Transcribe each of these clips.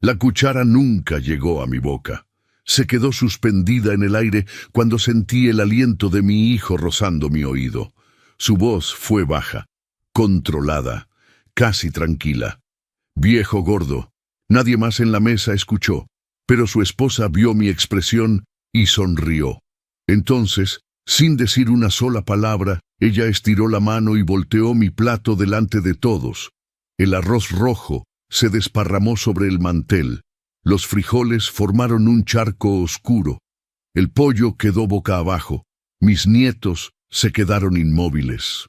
La cuchara nunca llegó a mi boca. Se quedó suspendida en el aire cuando sentí el aliento de mi hijo rozando mi oído. Su voz fue baja, controlada, casi tranquila. Viejo gordo. Nadie más en la mesa escuchó, pero su esposa vio mi expresión y sonrió. Entonces, sin decir una sola palabra, ella estiró la mano y volteó mi plato delante de todos. El arroz rojo se desparramó sobre el mantel. Los frijoles formaron un charco oscuro. El pollo quedó boca abajo. Mis nietos se quedaron inmóviles.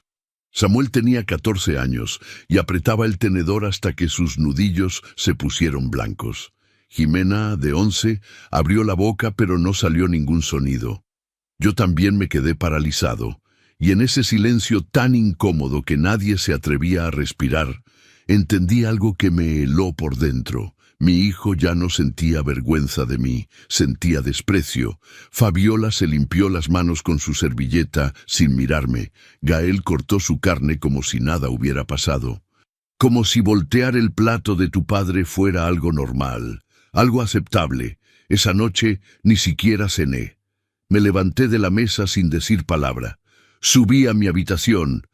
Samuel tenía 14 años y apretaba el tenedor hasta que sus nudillos se pusieron blancos. Jimena, de 11, abrió la boca pero no salió ningún sonido. Yo también me quedé paralizado, y en ese silencio tan incómodo que nadie se atrevía a respirar, entendí algo que me heló por dentro. Mi hijo ya no sentía vergüenza de mí, sentía desprecio. Fabiola se limpió las manos con su servilleta sin mirarme. Gael cortó su carne como si nada hubiera pasado. Como si voltear el plato de tu padre fuera algo normal, algo aceptable. Esa noche ni siquiera cené. Me levanté de la mesa sin decir palabra. Subí a mi habitación,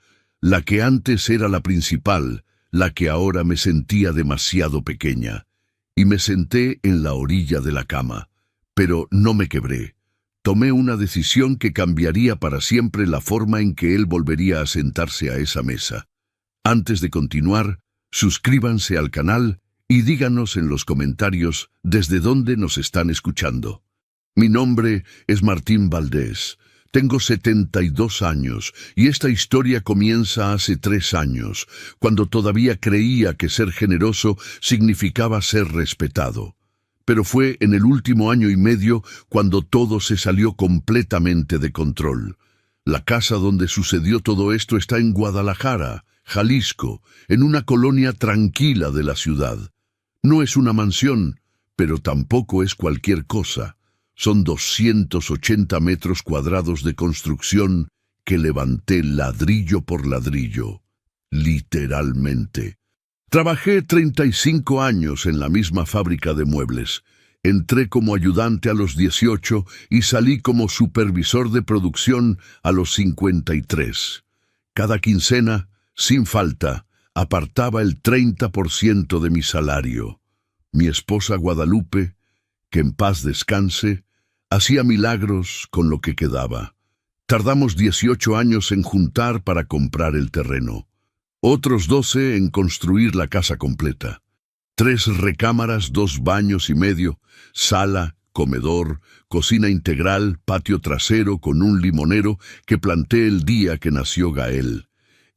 la que antes era la principal, la que ahora me sentía demasiado pequeña, y me senté en la orilla de la cama. Pero no me quebré. Tomé una decisión que cambiaría para siempre la forma en que él volvería a sentarse a esa mesa. Antes de continuar, suscríbanse al canal y díganos en los comentarios desde dónde nos están escuchando. Mi nombre es Martín Valdés. Tengo 72 años y esta historia comienza hace 3 años, cuando todavía creía que ser generoso significaba ser respetado. Pero fue en el último año y medio cuando todo se salió completamente de control. La casa donde sucedió todo esto está en Guadalajara, Jalisco, en una colonia tranquila de la ciudad. No es una mansión, pero tampoco es cualquier cosa. Son 280 metros cuadrados de construcción que levanté ladrillo por ladrillo, literalmente. Trabajé 35 años en la misma fábrica de muebles. Entré como ayudante a los 18 y salí como supervisor de producción a los 53. Cada quincena, sin falta, apartaba el 30% de mi salario. Mi esposa Guadalupe, que en paz descanse, hacía milagros con lo que quedaba. Tardamos 18 años en juntar para comprar el terreno. Otros 12 en construir la casa completa. 3 recámaras, 2 baños y medio, sala, comedor, cocina integral, patio trasero con un limonero que planté el día que nació Gael.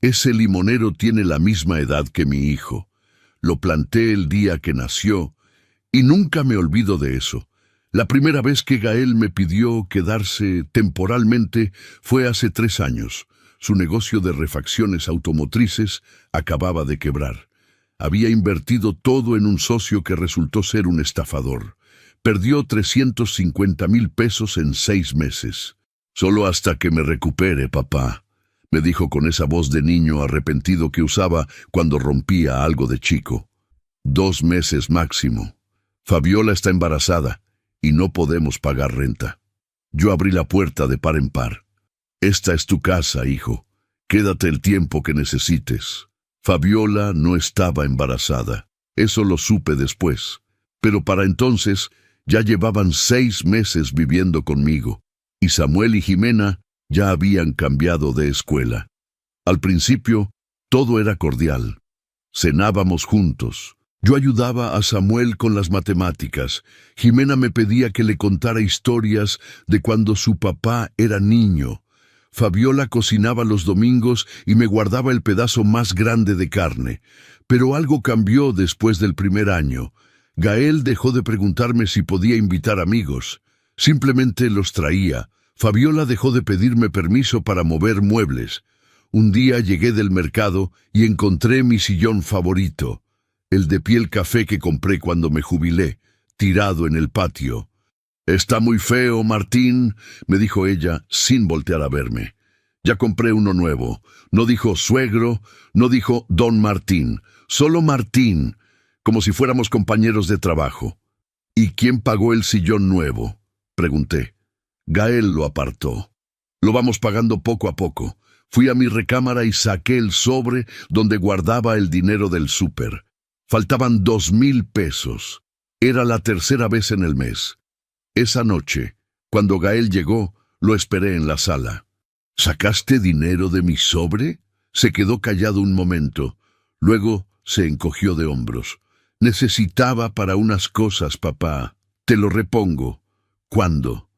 Ese limonero tiene la misma edad que mi hijo. Lo planté el día que nació y nunca me olvido de eso. La primera vez que Gael me pidió quedarse temporalmente fue hace 3 años. Su negocio de refacciones automotrices acababa de quebrar. Había invertido todo en un socio que resultó ser un estafador. Perdió 350,000 pesos en 6 meses. Solo hasta que me recupere, papá, me dijo con esa voz de niño arrepentido que usaba cuando rompía algo de chico. 2 meses máximo. Fabiola está embarazada y no podemos pagar renta. Yo abrí la puerta de par en par. Esta es tu casa, hijo. Quédate el tiempo que necesites. Fabiola no estaba embarazada. Eso lo supe después. Pero para entonces ya llevaban 6 meses viviendo conmigo, y Samuel y Jimena ya habían cambiado de escuela. Al principio, todo era cordial. Cenábamos juntos. Yo ayudaba a Samuel con las matemáticas. Jimena me pedía que le contara historias de cuando su papá era niño. Fabiola cocinaba los domingos y me guardaba el pedazo más grande de carne. Pero algo cambió después del primer año. Gael dejó de preguntarme si podía invitar amigos. Simplemente los traía. Fabiola dejó de pedirme permiso para mover muebles. Un día llegué del mercado y encontré mi sillón favorito, el de piel café que compré cuando me jubilé, tirado en el patio. «Está muy feo, Martín», me dijo ella, sin voltear a verme. «Ya compré uno nuevo». No dijo suegro, no dijo don Martín, solo Martín. como si fuéramos compañeros de trabajo. ¿Y quién pagó el sillón nuevo?, pregunté. Gael lo apartó. Lo vamos pagando poco a poco. Fui a mi recámara y saqué el sobre donde guardaba el dinero del súper. Faltaban 2,000 pesos. Era la tercera vez en el mes. Esa noche, cuando Gael llegó, lo esperé en la sala. ¿Sacaste dinero de mi sobre? Se quedó callado un momento. Luego se encogió de hombros. Necesitaba para unas cosas, papá. Te lo repongo. ¿Cuándo?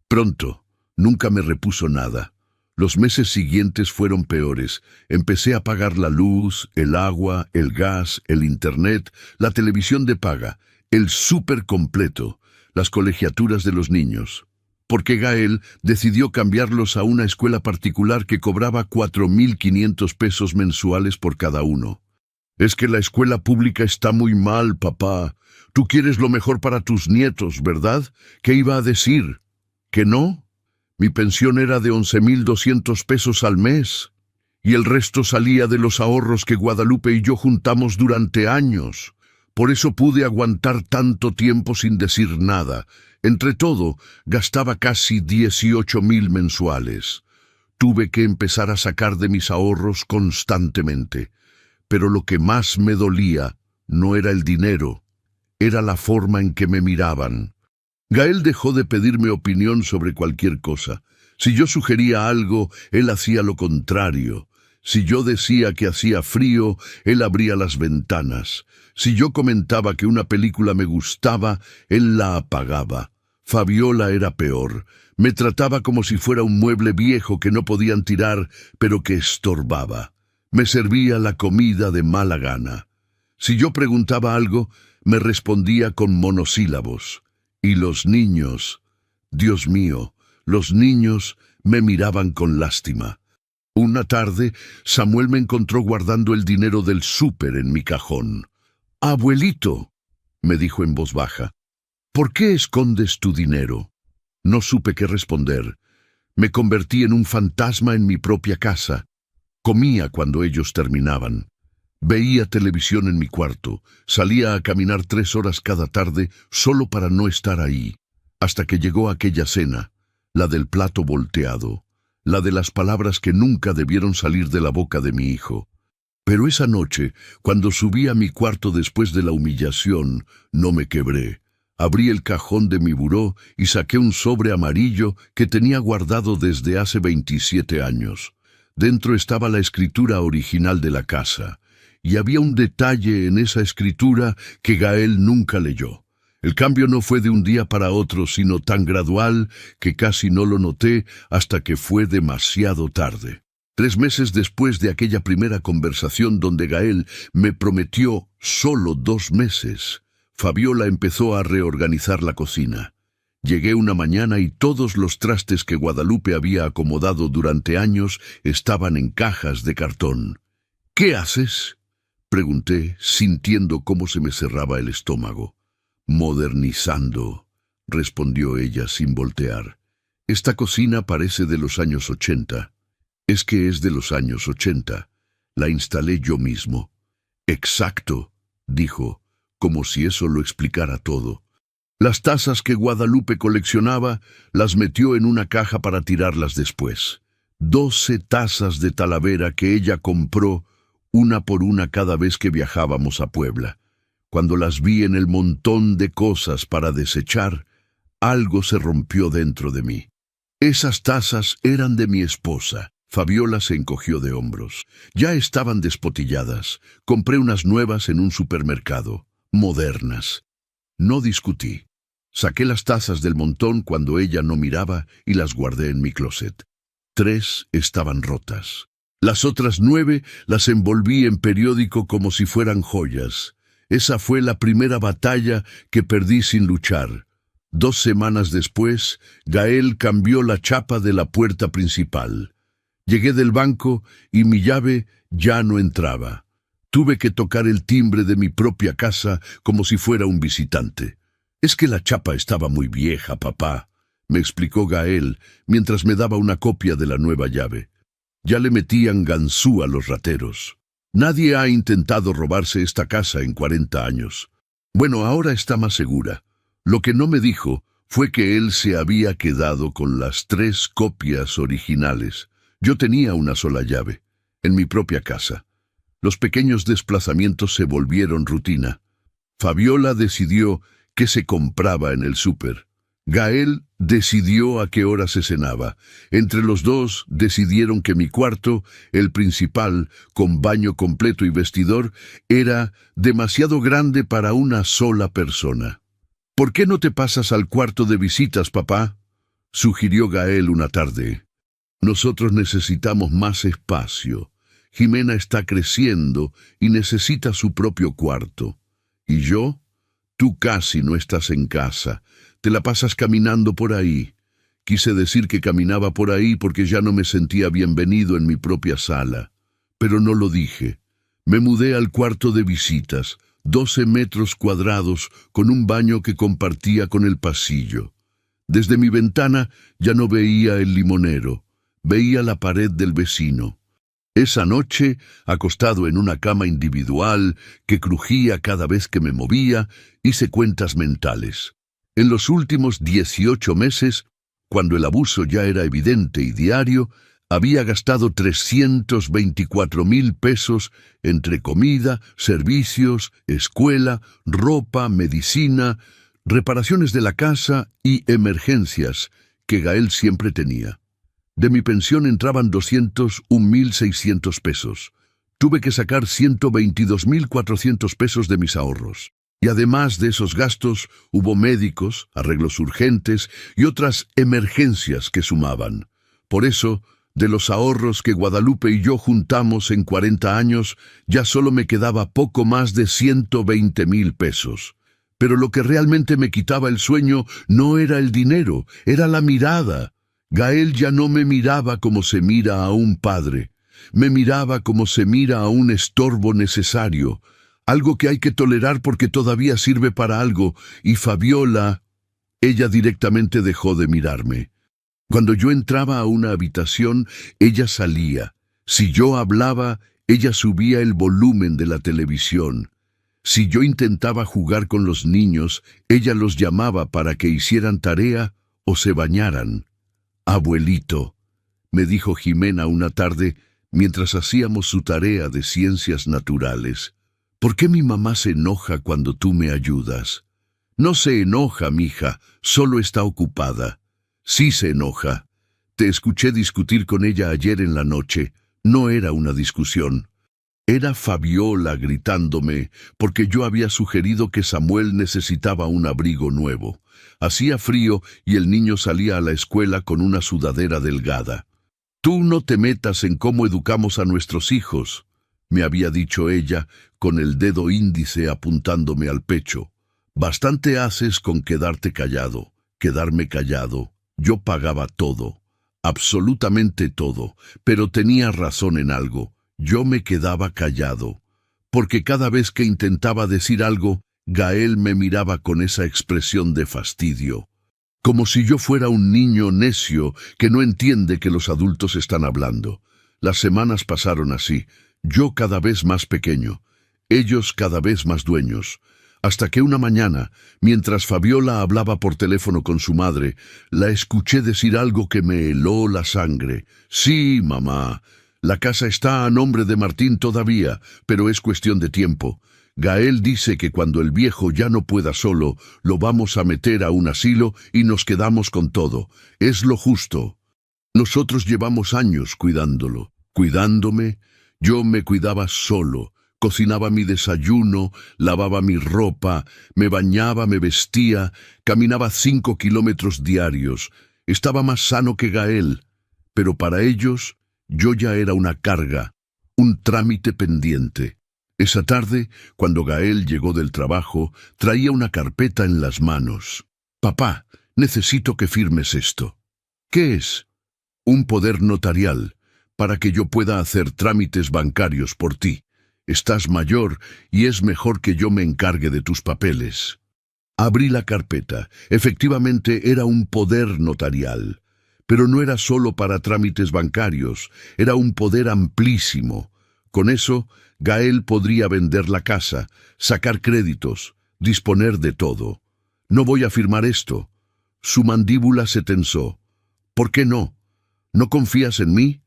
Pronto. Nunca me repuso nada. Los meses siguientes fueron peores. Empecé a pagar la luz, el agua, el gas, el internet, la televisión de paga, el súper completo, las colegiaturas de los niños. Porque Gael decidió cambiarlos a una escuela particular que cobraba 4,500 pesos mensuales por cada uno. Es que la escuela pública está muy mal, papá. Tú quieres lo mejor para tus nietos, ¿verdad? ¿Qué iba a decir? ¿Que no? Mi pensión era de 11,200 pesos al mes, y el resto salía de los ahorros que Guadalupe y yo juntamos durante años. Por eso pude aguantar tanto tiempo sin decir nada. Entre todo, gastaba casi 18,000 mensuales. Tuve que empezar a sacar de mis ahorros constantemente. Pero lo que más me dolía no era el dinero, era la forma en que me miraban. Gael dejó de pedirme opinión sobre cualquier cosa. Si yo sugería algo, él hacía lo contrario. Si yo decía que hacía frío, él abría las ventanas. Si yo comentaba que una película me gustaba, él la apagaba. Fabiola era peor. Me trataba como si fuera un mueble viejo que no podían tirar, pero que estorbaba. Me servía la comida de mala gana. Si yo preguntaba algo, me respondía con monosílabos. Y los niños, Dios mío, los niños me miraban con lástima. Una tarde, Samuel me encontró guardando el dinero del súper en mi cajón. «Abuelito», me dijo en voz baja, «¿por qué escondes tu dinero?» No supe qué responder. Me convertí en un fantasma en mi propia casa. Comía cuando ellos terminaban. Veía televisión en mi cuarto. Salía a caminar 3 horas cada tarde solo para no estar ahí. Hasta que llegó aquella cena, la del plato volteado, la de las palabras que nunca debieron salir de la boca de mi hijo. Pero esa noche, cuando subí a mi cuarto después de la humillación, no me quebré. Abrí el cajón de mi buró y saqué un sobre amarillo que tenía guardado desde hace 27 años. Dentro estaba la escritura original de la casa, y había un detalle en esa escritura que Gael nunca leyó. El cambio no fue de un día para otro, sino tan gradual que casi no lo noté hasta que fue demasiado tarde. 3 meses después de aquella primera conversación donde Gael me prometió solo 2 meses, Fabiola empezó a reorganizar la cocina. Llegué una mañana y todos los trastes que Guadalupe había acomodado durante años estaban en cajas de cartón. «¿Qué haces?», pregunté, sintiendo cómo se me cerraba el estómago. «Modernizando», respondió ella sin voltear. «Esta cocina parece de los años 80. Es que es de los años 80. La instalé yo mismo». «Exacto», dijo, como si eso lo explicara todo. Las tazas que Guadalupe coleccionaba las metió en una caja para tirarlas después. 12 tazas de Talavera que ella compró, una por una cada vez que viajábamos a Puebla. Cuando las vi en el montón de cosas para desechar, algo se rompió dentro de mí. Esas tazas eran de mi esposa. Fabiola se encogió de hombros. Ya estaban despotilladas. Compré unas nuevas en un supermercado, modernas. No discutí. Saqué las tazas del montón cuando ella no miraba y las guardé en mi closet. 3 estaban rotas. Las otras 9 las envolví en periódico como si fueran joyas. Esa fue la primera batalla que perdí sin luchar. 2 semanas después, Gael cambió la chapa de la puerta principal. Llegué del banco y mi llave ya no entraba. Tuve que tocar el timbre de mi propia casa como si fuera un visitante. «Es que la chapa estaba muy vieja, papá», me explicó Gael mientras me daba una copia de la nueva llave. Ya le metían ganzú a los rateros. Nadie ha intentado robarse esta casa en 40 años. Bueno, ahora está más segura. Lo que no me dijo fue que él se había quedado con las 3 copias originales. Yo tenía una sola llave, en mi propia casa. Los pequeños desplazamientos se volvieron rutina. Fabiola decidió qué se compraba en el súper. Gael decidió a qué hora se cenaba. Entre los dos decidieron que mi cuarto, el principal, con baño completo y vestidor, era demasiado grande para una sola persona. «¿Por qué no te pasas al cuarto de visitas, papá?», sugirió Gael una tarde. «Nosotros necesitamos más espacio. Jimena está creciendo y necesita su propio cuarto. ¿Y yo? Tú casi no estás en casa. Te la pasas caminando por ahí». Quise decir que caminaba por ahí porque ya no me sentía bienvenido en mi propia sala. Pero no lo dije. Me mudé al cuarto de visitas, 12 metros cuadrados, con un baño que compartía con el pasillo. Desde mi ventana ya no veía el limonero, veía la pared del vecino. Esa noche, acostado en una cama individual que crujía cada vez que me movía, hice cuentas mentales. En los últimos 18 meses, cuando el abuso ya era evidente y diario, había gastado 324,000 pesos entre comida, servicios, escuela, ropa, medicina, reparaciones de la casa y emergencias que Gael siempre tenía. De mi pensión entraban 201,600 pesos. Tuve que sacar 122,400 pesos de mis ahorros. Y además de esos gastos, hubo médicos, arreglos urgentes y otras emergencias que sumaban. Por eso, de los ahorros que Guadalupe y yo juntamos en 40 años, ya solo me quedaba poco más de 120,000 pesos. Pero lo que realmente me quitaba el sueño no era el dinero, era la mirada. Gael ya no me miraba como se mira a un padre. Me miraba como se mira a un estorbo necesario, algo que hay que tolerar porque todavía sirve para algo, y Fabiola, ella directamente dejó de mirarme. Cuando yo entraba a una habitación, ella salía. Si yo hablaba, ella subía el volumen de la televisión. Si yo intentaba jugar con los niños, ella los llamaba para que hicieran tarea o se bañaran. «Abuelito», me dijo Jimena una tarde mientras hacíamos su tarea de ciencias naturales, «¿por qué mi mamá se enoja cuando tú me ayudas?» «No se enoja, mija, solo está ocupada». «Sí se enoja. Te escuché discutir con ella ayer en la noche. No era una discusión. Era Fabiola gritándome porque yo había sugerido que Samuel necesitaba un abrigo nuevo. Hacía frío y el niño salía a la escuela con una sudadera delgada. «Tú no te metas en cómo educamos a nuestros hijos», me había dicho ella, con el dedo índice apuntándome al pecho. «Bastante haces con quedarte callado, quedarme callado». Yo pagaba todo, absolutamente todo, pero tenía razón en algo. Yo me quedaba callado, porque cada vez que intentaba decir algo, Gael me miraba con esa expresión de fastidio, como si yo fuera un niño necio que no entiende que los adultos están hablando. Las semanas pasaron así, yo cada vez más pequeño, ellos cada vez más dueños, hasta que una mañana, mientras Fabiola hablaba por teléfono con su madre, la escuché decir algo que me heló la sangre. «Sí, mamá, la casa está a nombre de Martín todavía, pero es cuestión de tiempo. Gael dice que cuando el viejo ya no pueda solo, lo vamos a meter a un asilo y nos quedamos con todo. Es lo justo. Nosotros llevamos años cuidándolo, cuidándome. Yo me cuidaba solo. Cocinaba mi desayuno, lavaba mi ropa, me bañaba, me vestía, caminaba 5 kilómetros diarios. Estaba más sano que Gael, pero para ellos yo ya era una carga, un trámite pendiente. Esa tarde, cuando Gael llegó del trabajo, traía una carpeta en las manos. «Papá, necesito que firmes esto». «¿Qué es?» «Un poder notarial, para que yo pueda hacer trámites bancarios por ti. Estás mayor y es mejor que yo me encargue de tus papeles». Abrí la carpeta. Efectivamente era un poder notarial. Pero no era solo para trámites bancarios, era un poder amplísimo. Con eso, Gael podría vender la casa, sacar créditos, disponer de todo. No voy a firmar esto. Su mandíbula se tensó. ¿Por qué no? ¿No confías en mí?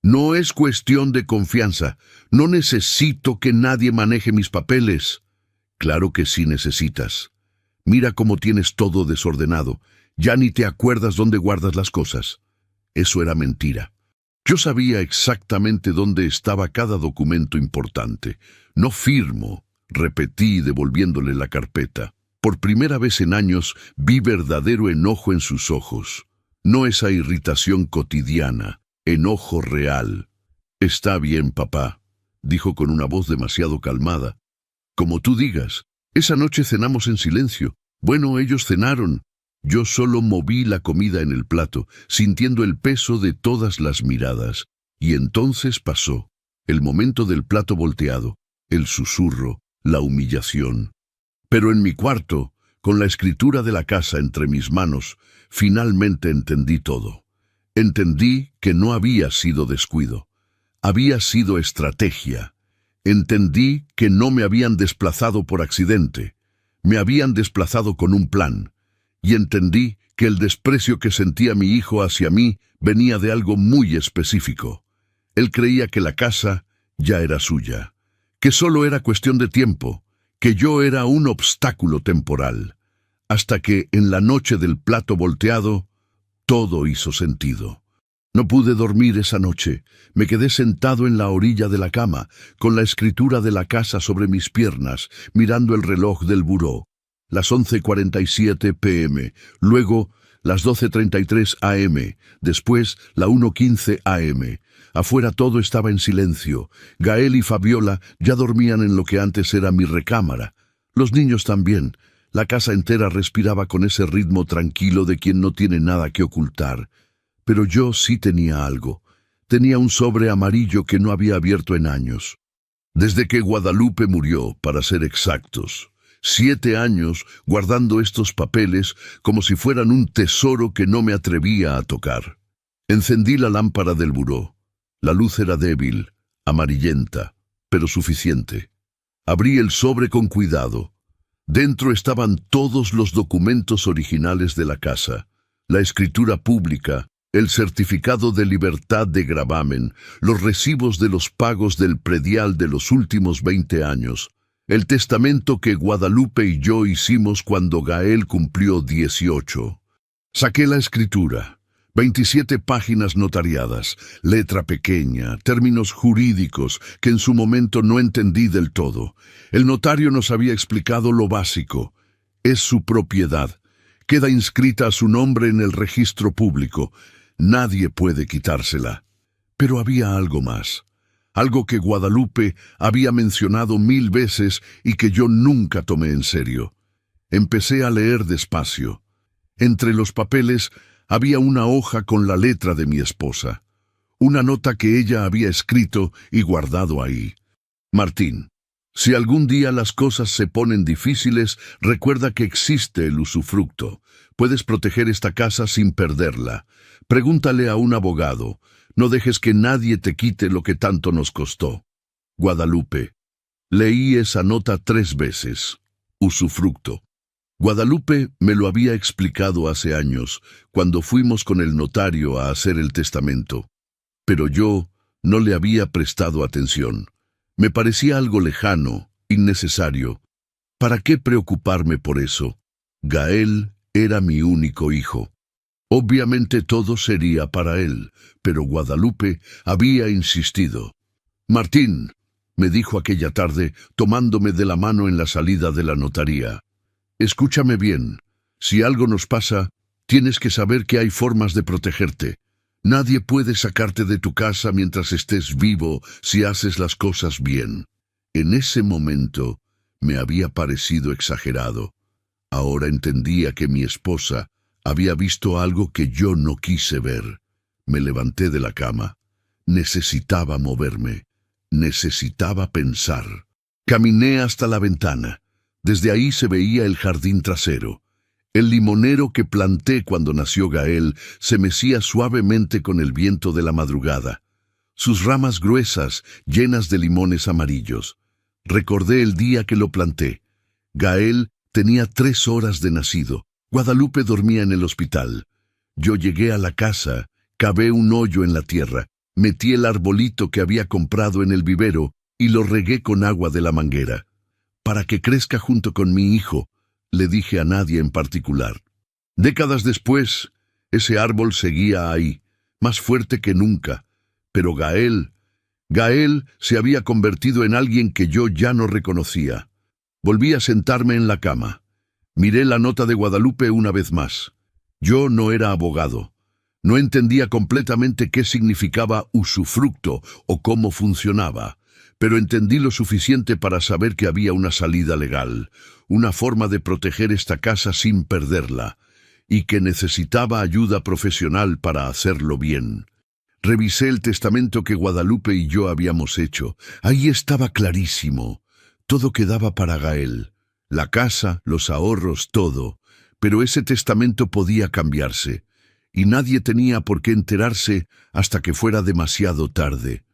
No es cuestión de confianza. No necesito que nadie maneje mis papeles. Claro que sí necesitas. Mira cómo tienes todo desordenado. Ya ni te acuerdas dónde guardas las cosas. Eso era mentira. Yo sabía exactamente dónde estaba cada documento importante. No firmo, repetí devolviéndole la carpeta. Por primera vez en años vi verdadero enojo en sus ojos. No esa irritación cotidiana, enojo real. Está bien, papá, dijo con una voz demasiado calmada. Como tú digas, esa noche cenamos en silencio. Bueno, ellos cenaron. Yo solo moví la comida en el plato, sintiendo el peso de todas las miradas. Y entonces pasó, el momento del plato volteado, el susurro, la humillación. Pero en mi cuarto, con la escritura de la casa entre mis manos, finalmente entendí todo. Entendí que no había sido descuido. Había sido estrategia. Entendí que no me habían desplazado por accidente. Me habían desplazado con un plan. Y entendí que el desprecio que sentía mi hijo hacia mí venía de algo muy específico. Él creía que la casa ya era suya, que solo era cuestión de tiempo, que yo era un obstáculo temporal, hasta que, en la noche del plato volteado, todo hizo sentido. No pude dormir esa noche. Me quedé sentado en la orilla de la cama, con la escritura de la casa sobre mis piernas, mirando el reloj del buró. Las 11:47 p.m., luego las 12:33 a.m., después la 1:15 a.m. Afuera todo estaba en silencio. Gael y Fabiola ya dormían en lo que antes era mi recámara. Los niños también. La casa entera respiraba con ese ritmo tranquilo de quien no tiene nada que ocultar. Pero yo sí tenía algo. Tenía un sobre amarillo que no había abierto en años. Desde que Guadalupe murió, para ser exactos. 7 años guardando estos papeles como si fueran un tesoro que no me atrevía a tocar. Encendí la lámpara del buró. La luz era débil, amarillenta, pero suficiente. Abrí el sobre con cuidado. Dentro estaban todos los documentos originales de la casa, la escritura pública, el certificado de libertad de gravamen, los recibos de los pagos del predial de los últimos 20 años, el testamento que Guadalupe y yo hicimos cuando Gael cumplió 18. Saqué la escritura, 27 páginas notariadas, letra pequeña, términos jurídicos que en su momento no entendí del todo. El notario nos había explicado lo básico. Es su propiedad. Queda inscrita a su nombre en el registro público. Nadie puede quitársela. Pero había algo más. Algo que Guadalupe había mencionado 1000 veces y que yo nunca tomé en serio. Empecé a leer despacio. Entre los papeles había una hoja con la letra de mi esposa. Una nota que ella había escrito y guardado ahí. Martín, si algún día las cosas se ponen difíciles, recuerda que existe el usufructo. Puedes proteger esta casa sin perderla. Pregúntale a un abogado. No dejes que nadie te quite lo que tanto nos costó. Guadalupe. Leí esa nota 3 veces. Usufructo. Guadalupe me lo había explicado hace años, cuando fuimos con el notario a hacer el testamento. Pero yo no le había prestado atención. Me parecía algo lejano, innecesario. ¿Para qué preocuparme por eso? Gael era mi único hijo. Obviamente todo sería para él, pero Guadalupe había insistido. Martín, me dijo aquella tarde, tomándome de la mano en la salida de la notaría. Escúchame bien. Si algo nos pasa, tienes que saber que hay formas de protegerte. Nadie puede sacarte de tu casa mientras estés vivo si haces las cosas bien. En ese momento me había parecido exagerado. Ahora entendía que mi esposa había visto algo que yo no quise ver. Me levanté de la cama. Necesitaba moverme. Necesitaba pensar. Caminé hasta la ventana. Desde ahí se veía el jardín trasero. El limonero que planté cuando nació Gael se mecía suavemente con el viento de la madrugada. Sus ramas gruesas, llenas de limones amarillos. Recordé el día que lo planté. Gael Tenía 3 horas de nacido. Guadalupe dormía en el hospital. Yo llegué a la casa, cavé un hoyo en la tierra, metí el arbolito que había comprado en el vivero y lo regué con agua de la manguera. Para que crezca junto con mi hijo, le dije a nadie en particular. Décadas después, ese árbol seguía ahí, más fuerte que nunca. Pero Gael se había convertido en alguien que yo ya no reconocía. Volví a sentarme en la cama. Miré la nota de Guadalupe una vez más. Yo no era abogado. No entendía completamente qué significaba usufructo o cómo funcionaba, pero entendí lo suficiente para saber que había una salida legal, una forma de proteger esta casa sin perderla, y que necesitaba ayuda profesional para hacerlo bien. Revisé el testamento que Guadalupe y yo habíamos hecho. Ahí estaba clarísimo. Todo quedaba para Gael. La casa, los ahorros, todo. Pero ese testamento podía cambiarse, y nadie tenía por qué enterarse hasta que fuera demasiado tarde.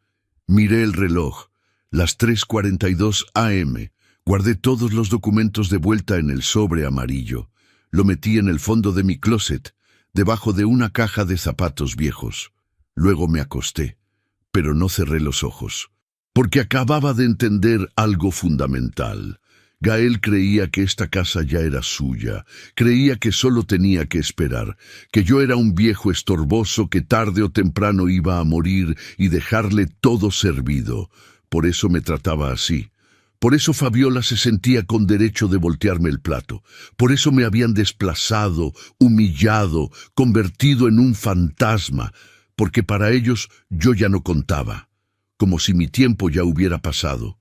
Miré el reloj, las 3:42 a.m. Guardé todos los documentos de vuelta en el sobre amarillo. Lo metí en el fondo de mi closet, debajo de una caja de zapatos viejos. Luego me acosté, pero no cerré los ojos, porque acababa de entender algo fundamental. Gael creía que esta casa ya era suya, creía que solo tenía que esperar, que yo era un viejo estorboso que tarde o temprano iba a morir y dejarle todo servido. Por eso me trataba así. Por eso Fabiola se sentía con derecho de voltearme el plato. Por eso me habían desplazado, humillado, convertido en un fantasma, porque para ellos yo ya no contaba, como si mi tiempo ya hubiera pasado.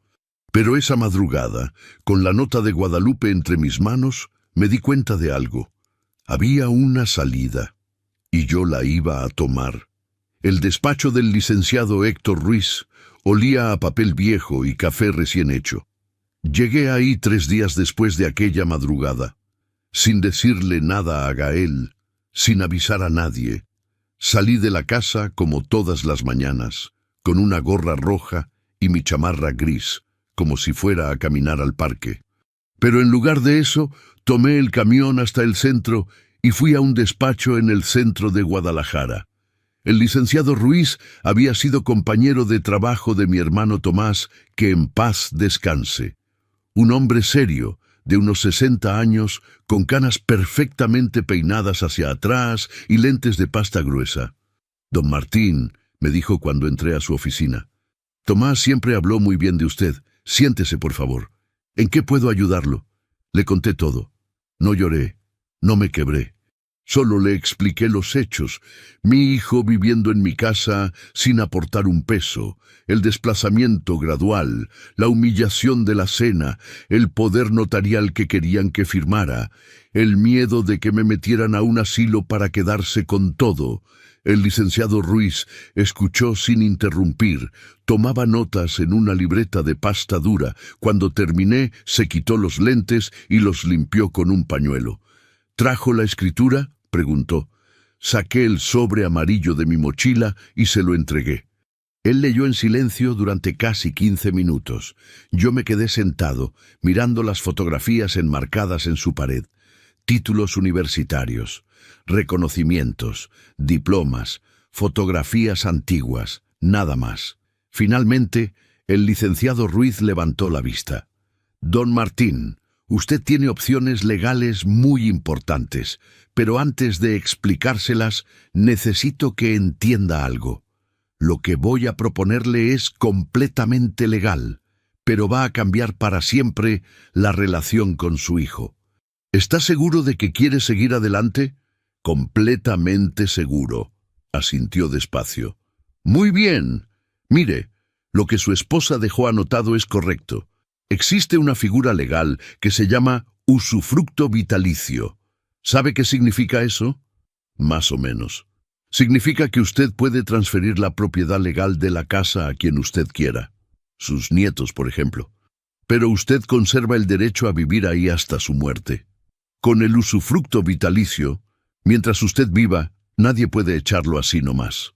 Pero esa madrugada, con la nota de Guadalupe entre mis manos, me di cuenta de algo. Había una salida, y yo la iba a tomar. El despacho del licenciado Héctor Ruiz olía a papel viejo y café recién hecho. Llegué ahí 3 días después de aquella madrugada, sin decirle nada a Gael, sin avisar a nadie. Salí de la casa como todas las mañanas, con una gorra roja y mi chamarra gris, como si fuera a caminar al parque. Pero en lugar de eso, tomé el camión hasta el centro y fui a un despacho en el centro de Guadalajara. El licenciado Ruiz había sido compañero de trabajo de mi hermano Tomás, que en paz descanse. Un hombre serio, de unos 60 años, con canas perfectamente peinadas hacia atrás y lentes de pasta gruesa. «Don Martín», me dijo cuando entré a su oficina, «Tomás siempre habló muy bien de usted. Siéntese, por favor. ¿En qué puedo ayudarlo?» Le conté todo. No lloré, no me quebré. Solo le expliqué los hechos. Mi hijo viviendo en mi casa sin aportar un peso, el desplazamiento gradual, la humillación de la cena, el poder notarial que querían que firmara, el miedo de que me metieran a un asilo para quedarse con todo. El licenciado Ruiz escuchó sin interrumpir, tomaba notas en una libreta de pasta dura. Cuando terminé, se quitó los lentes y los limpió con un pañuelo. «¿Trajo la escritura?», preguntó. Saqué el sobre amarillo de mi mochila y se lo entregué. Él leyó en silencio durante casi 15 minutos. Yo me quedé sentado, mirando las fotografías enmarcadas en su pared. Títulos universitarios, reconocimientos, diplomas, fotografías antiguas, nada más. Finalmente, el licenciado Ruiz levantó la vista. «Don Martín, usted tiene opciones legales muy importantes, pero antes de explicárselas, necesito que entienda algo. Lo que voy a proponerle es completamente legal, pero va a cambiar para siempre la relación con su hijo. ¿Está seguro de que quiere seguir adelante?» «Completamente seguro», asintió despacio. «Muy bien. Mire, lo que su esposa dejó anotado es correcto. Existe una figura legal que se llama usufructo vitalicio. ¿Sabe qué significa eso?» «Más o menos. Significa que usted puede transferir la propiedad legal de la casa a quien usted quiera. Sus nietos, por ejemplo. Pero usted conserva el derecho a vivir ahí hasta su muerte. Con el usufructo vitalicio, mientras usted viva, nadie puede echarlo así nomás.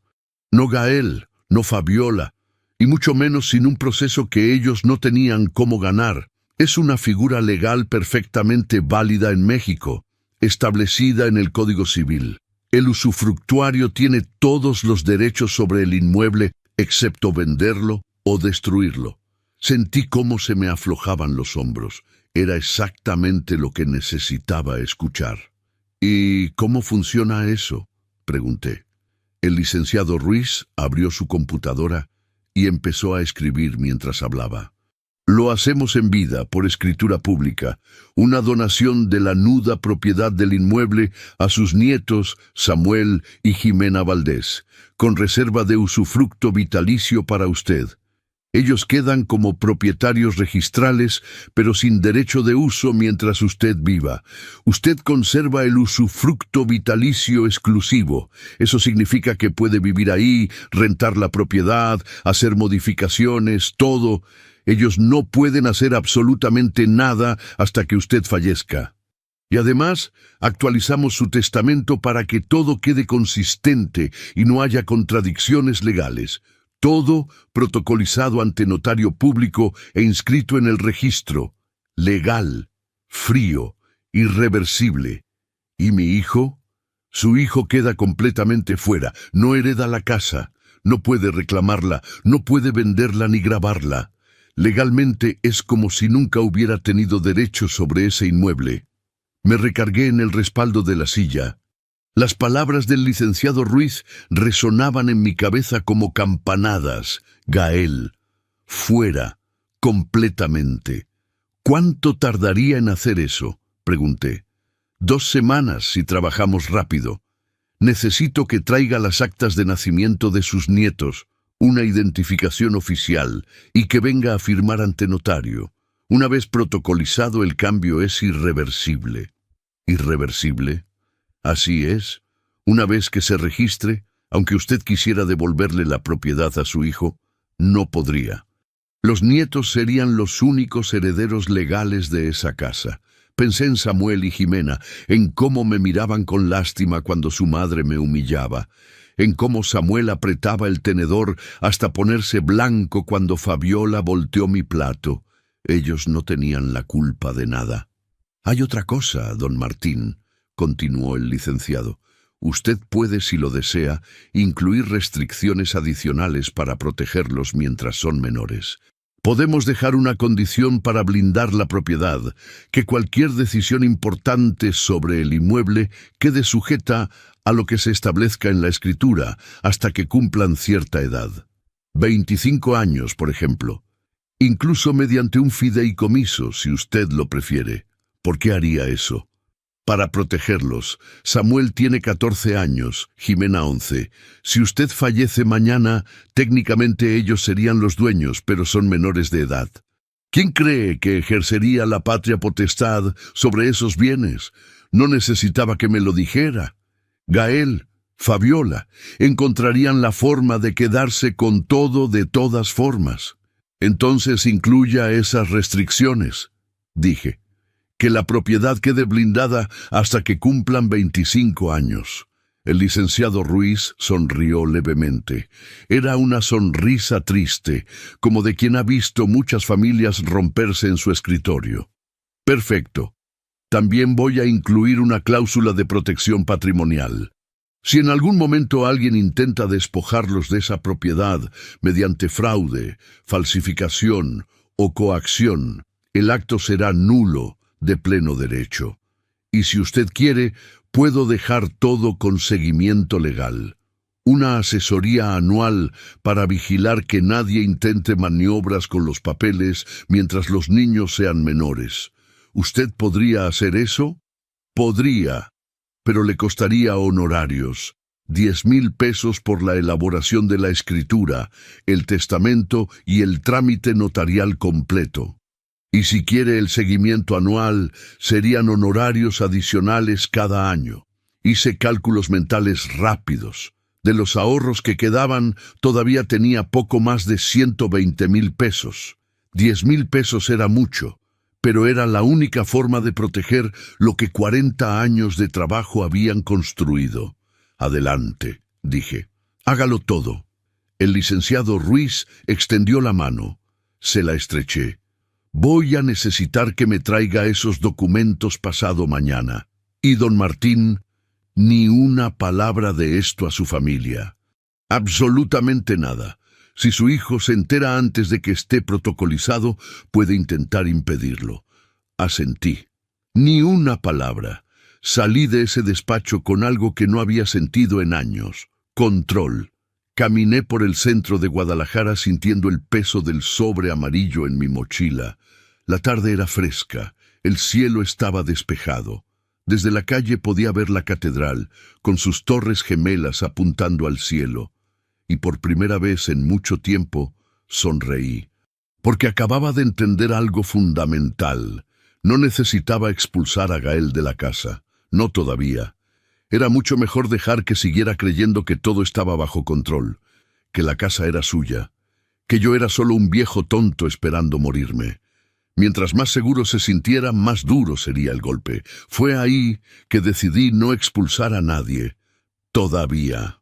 No Gael, no Fabiola, y mucho menos sin un proceso que ellos no tenían cómo ganar, Es una figura legal perfectamente válida en México, establecida en el Código Civil. El usufructuario tiene todos los derechos sobre el inmueble, excepto venderlo o destruirlo. Sentí cómo se me aflojaban los hombros. Era exactamente lo que necesitaba escuchar. ¿Y cómo funciona eso?, pregunté. El licenciado Ruiz abrió su computadora y empezó a escribir mientras hablaba. Lo hacemos en vida, por escritura pública, una donación de la nuda propiedad del inmueble a sus nietos Samuel y Jimena Valdés, con reserva de usufructo vitalicio para usted. Ellos quedan como propietarios registrales, pero sin derecho de uso mientras usted viva. Usted conserva el usufructo vitalicio exclusivo. Eso significa que puede vivir ahí, rentar la propiedad, hacer modificaciones, todo. Ellos no pueden hacer absolutamente nada hasta que usted fallezca. Y además, actualizamos su testamento para que todo quede consistente y no haya contradicciones legales. Todo protocolizado ante notario público e inscrito en el registro. Legal, frío, irreversible. ¿Y mi hijo? Su hijo queda completamente fuera. No hereda la casa. No puede reclamarla. No puede venderla ni grabarla. Legalmente es como si nunca hubiera tenido derecho sobre ese inmueble. Me recargué en el respaldo de la silla. Las palabras del licenciado Ruiz resonaban en mi cabeza como campanadas. Gael, fuera, completamente. ¿Cuánto tardaría en hacer eso?, pregunté. 2 semanas si trabajamos rápido. Necesito que traiga las actas de nacimiento de sus nietos, una identificación oficial y que venga a firmar ante notario. Una vez protocolizado, el cambio es irreversible. ¿Irreversible? Así es. Una vez que se registre, aunque usted quisiera devolverle la propiedad a su hijo, no podría. Los nietos serían los únicos herederos legales de esa casa. Pensé en Samuel y Jimena, en cómo me miraban con lástima cuando su madre me humillaba, en cómo Samuel apretaba el tenedor hasta ponerse blanco cuando Fabiola volteó mi plato. Ellos no tenían la culpa de nada. Hay otra cosa, don Martín, continuó el licenciado. Usted puede, si lo desea, incluir restricciones adicionales para protegerlos mientras son menores. Podemos dejar una condición para blindar la propiedad, que cualquier decisión importante sobre el inmueble quede sujeta a lo que se establezca en la escritura hasta que cumplan cierta edad. 25 años, por ejemplo. Incluso mediante un fideicomiso, si usted lo prefiere. ¿Por qué haría eso? Para protegerlos. Samuel tiene 14 años, Jimena 11. Si usted fallece mañana, técnicamente ellos serían los dueños, pero son menores de edad. ¿Quién cree que ejercería la patria potestad sobre esos bienes? No necesitaba que me lo dijera. Gael, Fabiola, encontrarían la forma de quedarse con todo de todas formas. Entonces incluya esas restricciones, dije. Que la propiedad quede blindada hasta que cumplan 25 años. El licenciado Ruiz sonrió levemente. Era una sonrisa triste, como de quien ha visto muchas familias romperse en su escritorio. Perfecto. También voy a incluir una cláusula de protección patrimonial. Si en algún momento alguien intenta despojarlos de esa propiedad mediante fraude, falsificación o coacción, el acto será nulo de pleno derecho. Y si usted quiere, puedo dejar todo con seguimiento legal. Una asesoría anual para vigilar que nadie intente maniobras con los papeles mientras los niños sean menores. ¿Usted podría hacer eso? Podría, pero le costaría honorarios. 10,000 pesos por la elaboración de la escritura, el testamento y el trámite notarial completo. Y si quiere el seguimiento anual, serían honorarios adicionales cada año. Hice cálculos mentales rápidos. De los ahorros que quedaban, todavía tenía poco más de 120,000 pesos. 10,000 pesos era mucho, pero era la única forma de proteger lo que 40 años de trabajo habían construido. Adelante, dije. Hágalo todo. El licenciado Ruiz extendió la mano. Se la estreché. Voy a necesitar que me traiga esos documentos pasado mañana. Y don Martín, ni una palabra de esto a su familia. Absolutamente nada. Si su hijo se entera antes de que esté protocolizado, puede intentar impedirlo. Asentí. Ni una palabra. Salí de ese despacho con algo que no había sentido en años. Control. Caminé por el centro de Guadalajara sintiendo el peso del sobre amarillo en mi mochila. La tarde era fresca. El cielo estaba despejado. Desde la calle podía ver la catedral, con sus torres gemelas apuntando al cielo. Y por primera vez en mucho tiempo sonreí, porque acababa de entender algo fundamental. No necesitaba expulsar a Gael de la casa, no todavía. Era mucho mejor dejar que siguiera creyendo que todo estaba bajo control, que la casa era suya, que yo era solo un viejo tonto esperando morirme. Mientras más seguro se sintiera, más duro sería el golpe. Fue ahí que decidí no expulsar a nadie, todavía.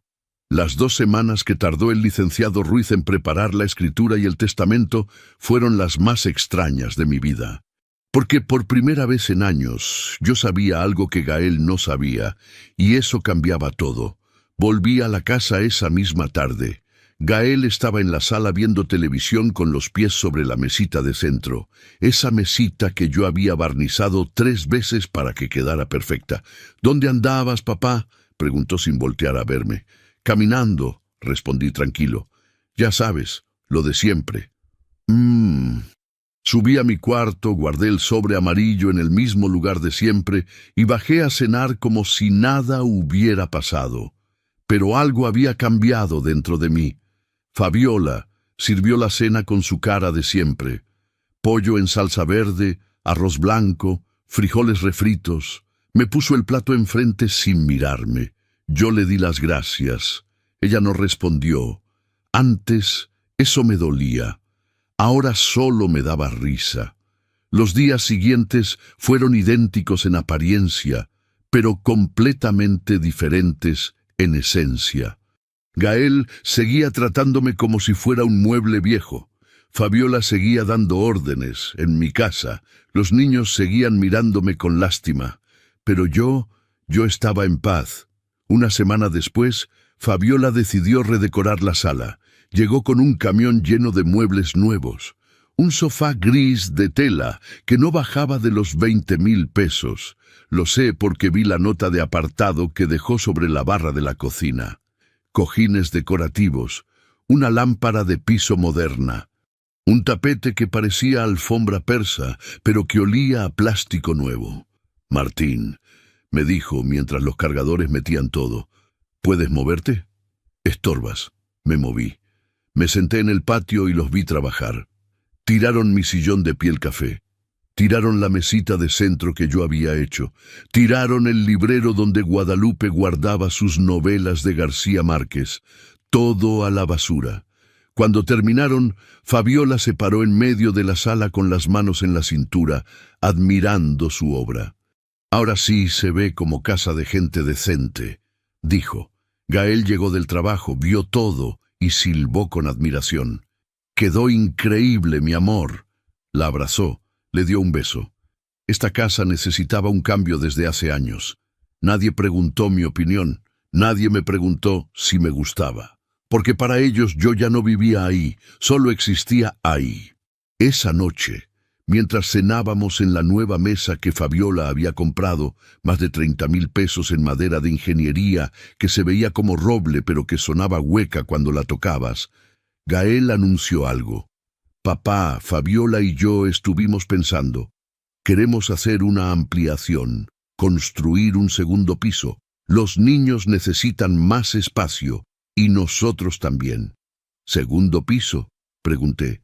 Las 2 semanas que tardó el licenciado Ruiz en preparar la escritura y el testamento fueron las más extrañas de mi vida. Porque por primera vez en años yo sabía algo que Gael no sabía, y eso cambiaba todo. Volví a la casa esa misma tarde. Gael estaba en la sala viendo televisión con los pies sobre la mesita de centro, esa mesita que yo había barnizado 3 veces para que quedara perfecta. ¿Dónde andabas, papá?, preguntó sin voltear a verme. Caminando, respondí tranquilo. Ya sabes, lo de siempre. Subí a mi cuarto, guardé el sobre amarillo en el mismo lugar de siempre y bajé a cenar como si nada hubiera pasado. Pero algo había cambiado dentro de mí. Fabiola sirvió la cena con su cara de siempre. Pollo en salsa verde, arroz blanco, frijoles refritos. Me puso el plato enfrente sin mirarme. Yo le di las gracias. Ella no respondió. Antes, eso me dolía. Ahora solo me daba risa. Los días siguientes fueron idénticos en apariencia, pero completamente diferentes en esencia. Gael seguía tratándome como si fuera un mueble viejo. Fabiola seguía dando órdenes en mi casa. Los niños seguían mirándome con lástima. Pero yo estaba en paz. Una semana después, Fabiola decidió redecorar la sala. Llegó con un camión lleno de muebles nuevos. Un sofá gris de tela que no bajaba de los 20,000 pesos. Lo sé porque vi la nota de apartado que dejó sobre la barra de la cocina. Cojines decorativos, una lámpara de piso moderna, un tapete que parecía alfombra persa, pero que olía a plástico nuevo. Martín, me dijo mientras los cargadores metían todo, ¿puedes moverte? Estorbas. Me moví. Me senté en el patio y los vi trabajar. Tiraron mi sillón de piel café. Tiraron la mesita de centro que yo había hecho. Tiraron el librero donde Guadalupe guardaba sus novelas de García Márquez. Todo a la basura. Cuando terminaron, Fabiola se paró en medio de la sala con las manos en la cintura, admirando su obra. Ahora sí se ve como casa de gente decente, dijo. Gael llegó del trabajo, vio todo y silbó con admiración. Quedó increíble, mi amor. La abrazó. Le dio un beso. Esta casa necesitaba un cambio desde hace años. Nadie preguntó mi opinión. Nadie me preguntó si me gustaba. Porque para ellos yo ya no vivía ahí, solo existía ahí. Esa noche, mientras cenábamos en la nueva mesa que Fabiola había comprado, más de 30,000 pesos en madera de ingeniería, que se veía como roble pero que sonaba hueca cuando la tocabas, Gael anunció algo. Papá, Fabiola y yo estuvimos pensando, queremos hacer una ampliación, construir un segundo piso. Los niños necesitan más espacio, y nosotros también. ¿Segundo piso?, pregunté.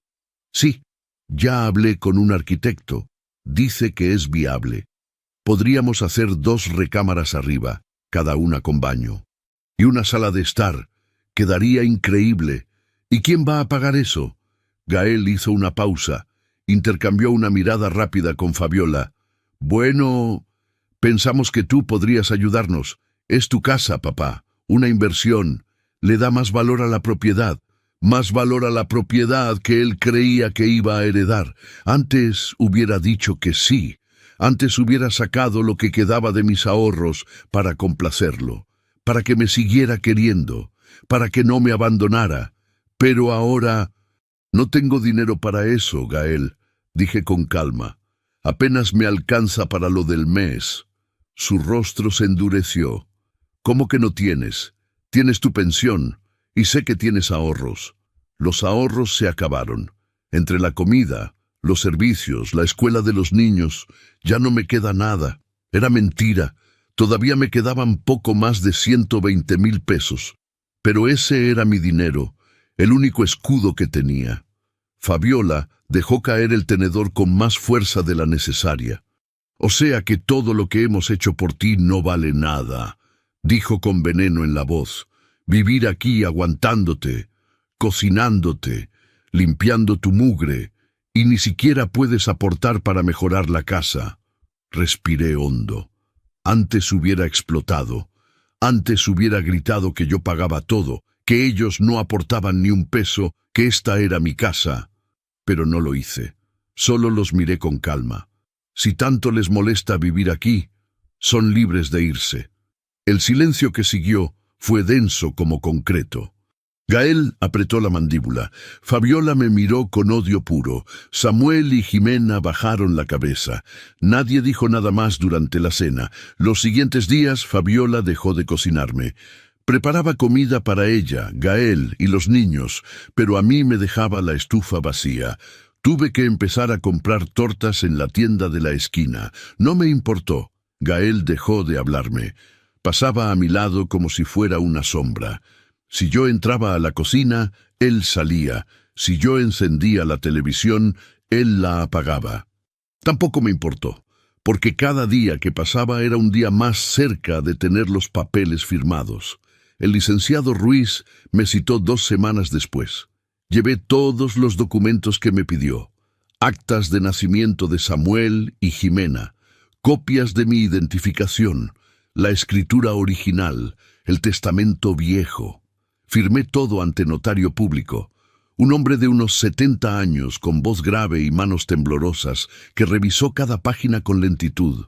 Sí, ya hablé con un arquitecto. Dice que es viable. Podríamos hacer 2 recámaras arriba, cada una con baño. Y una sala de estar. Quedaría increíble. ¿Y quién va a pagar eso? Gael hizo una pausa, intercambió una mirada rápida con Fabiola. Bueno, pensamos que tú podrías ayudarnos. Es tu casa, papá, una inversión. Le da más valor a la propiedad. Más valora la propiedad que él creía que iba a heredar. Antes hubiera dicho que sí. Antes hubiera sacado lo que quedaba de mis ahorros para complacerlo, para que me siguiera queriendo, para que no me abandonara. Pero ahora no tengo dinero para eso, Gael, dije con calma. Apenas me alcanza para lo del mes. Su rostro se endureció. ¿Cómo que no tienes? Tienes tu pensión, y sé que tienes ahorros. Los ahorros se acabaron. Entre la comida, los servicios, la escuela de los niños, ya no me queda nada. Era mentira. Todavía me quedaban poco más de 120,000 pesos. Pero ese era mi dinero, el único escudo que tenía. Fabiola dejó caer el tenedor con más fuerza de la necesaria. O sea que todo lo que hemos hecho por ti no vale nada, dijo con veneno en la voz. Vivir aquí aguantándote, cocinándote, limpiando tu mugre, y ni siquiera puedes aportar para mejorar la casa. Respiré hondo. Antes hubiera explotado. Antes hubiera gritado que yo pagaba todo, que ellos no aportaban ni un peso, que esta era mi casa. Pero no lo hice. Solo los miré con calma. Si tanto les molesta vivir aquí, son libres de irse. El silencio que siguió fue denso como concreto. Gael apretó la mandíbula. Fabiola me miró con odio puro. Samuel y Jimena bajaron la cabeza. Nadie dijo nada más durante la cena. Los siguientes días, Fabiola dejó de cocinarme. Preparaba comida para ella, Gael y los niños, pero a mí me dejaba la estufa vacía. Tuve que empezar a comprar tortas en la tienda de la esquina. No me importó. Gael dejó de hablarme. Pasaba a mi lado como si fuera una sombra. Si yo entraba a la cocina, él salía. Si yo encendía la televisión, él la apagaba. Tampoco me importó, porque cada día que pasaba era un día más cerca de tener los papeles firmados. El licenciado Ruiz me citó 2 semanas después. Llevé todos los documentos que me pidió. Actas de nacimiento de Samuel y Jimena, copias de mi identificación, la escritura original, el testamento viejo. Firmé todo ante notario público, un hombre de unos 70 años, con voz grave y manos temblorosas, que revisó cada página con lentitud.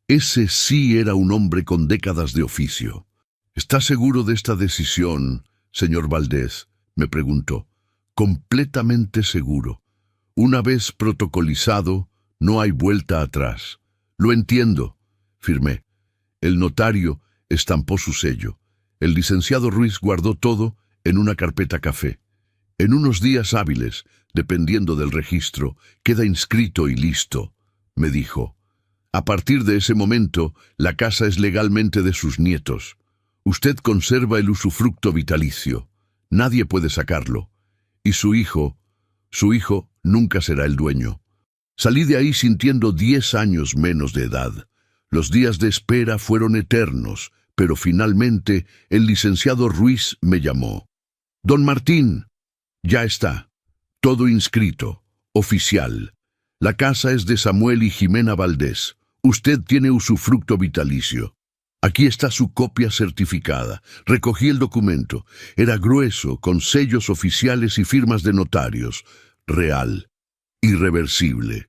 Ese sí era un hombre con décadas de oficio. ¿Está seguro de esta decisión, señor Valdés?, me preguntó. Completamente seguro. Una vez protocolizado, no hay vuelta atrás. Lo entiendo, firmé. El notario estampó su sello. El licenciado Ruiz guardó todo en una carpeta café. En unos días hábiles, dependiendo del registro, queda inscrito y listo, me dijo. A partir de ese momento, la casa es legalmente de sus nietos. Usted conserva el usufructo vitalicio. Nadie puede sacarlo. Y su hijo nunca será el dueño. Salí de ahí sintiendo 10 años menos de edad. Los días de espera fueron eternos, pero finalmente el licenciado Ruiz me llamó. Don Martín, ya está. Todo inscrito, oficial. La casa es de Samuel y Jimena Valdés. Usted tiene usufructo vitalicio. Aquí está su copia certificada. Recogí el documento. Era grueso, con sellos oficiales y firmas de notarios. Real. Irreversible.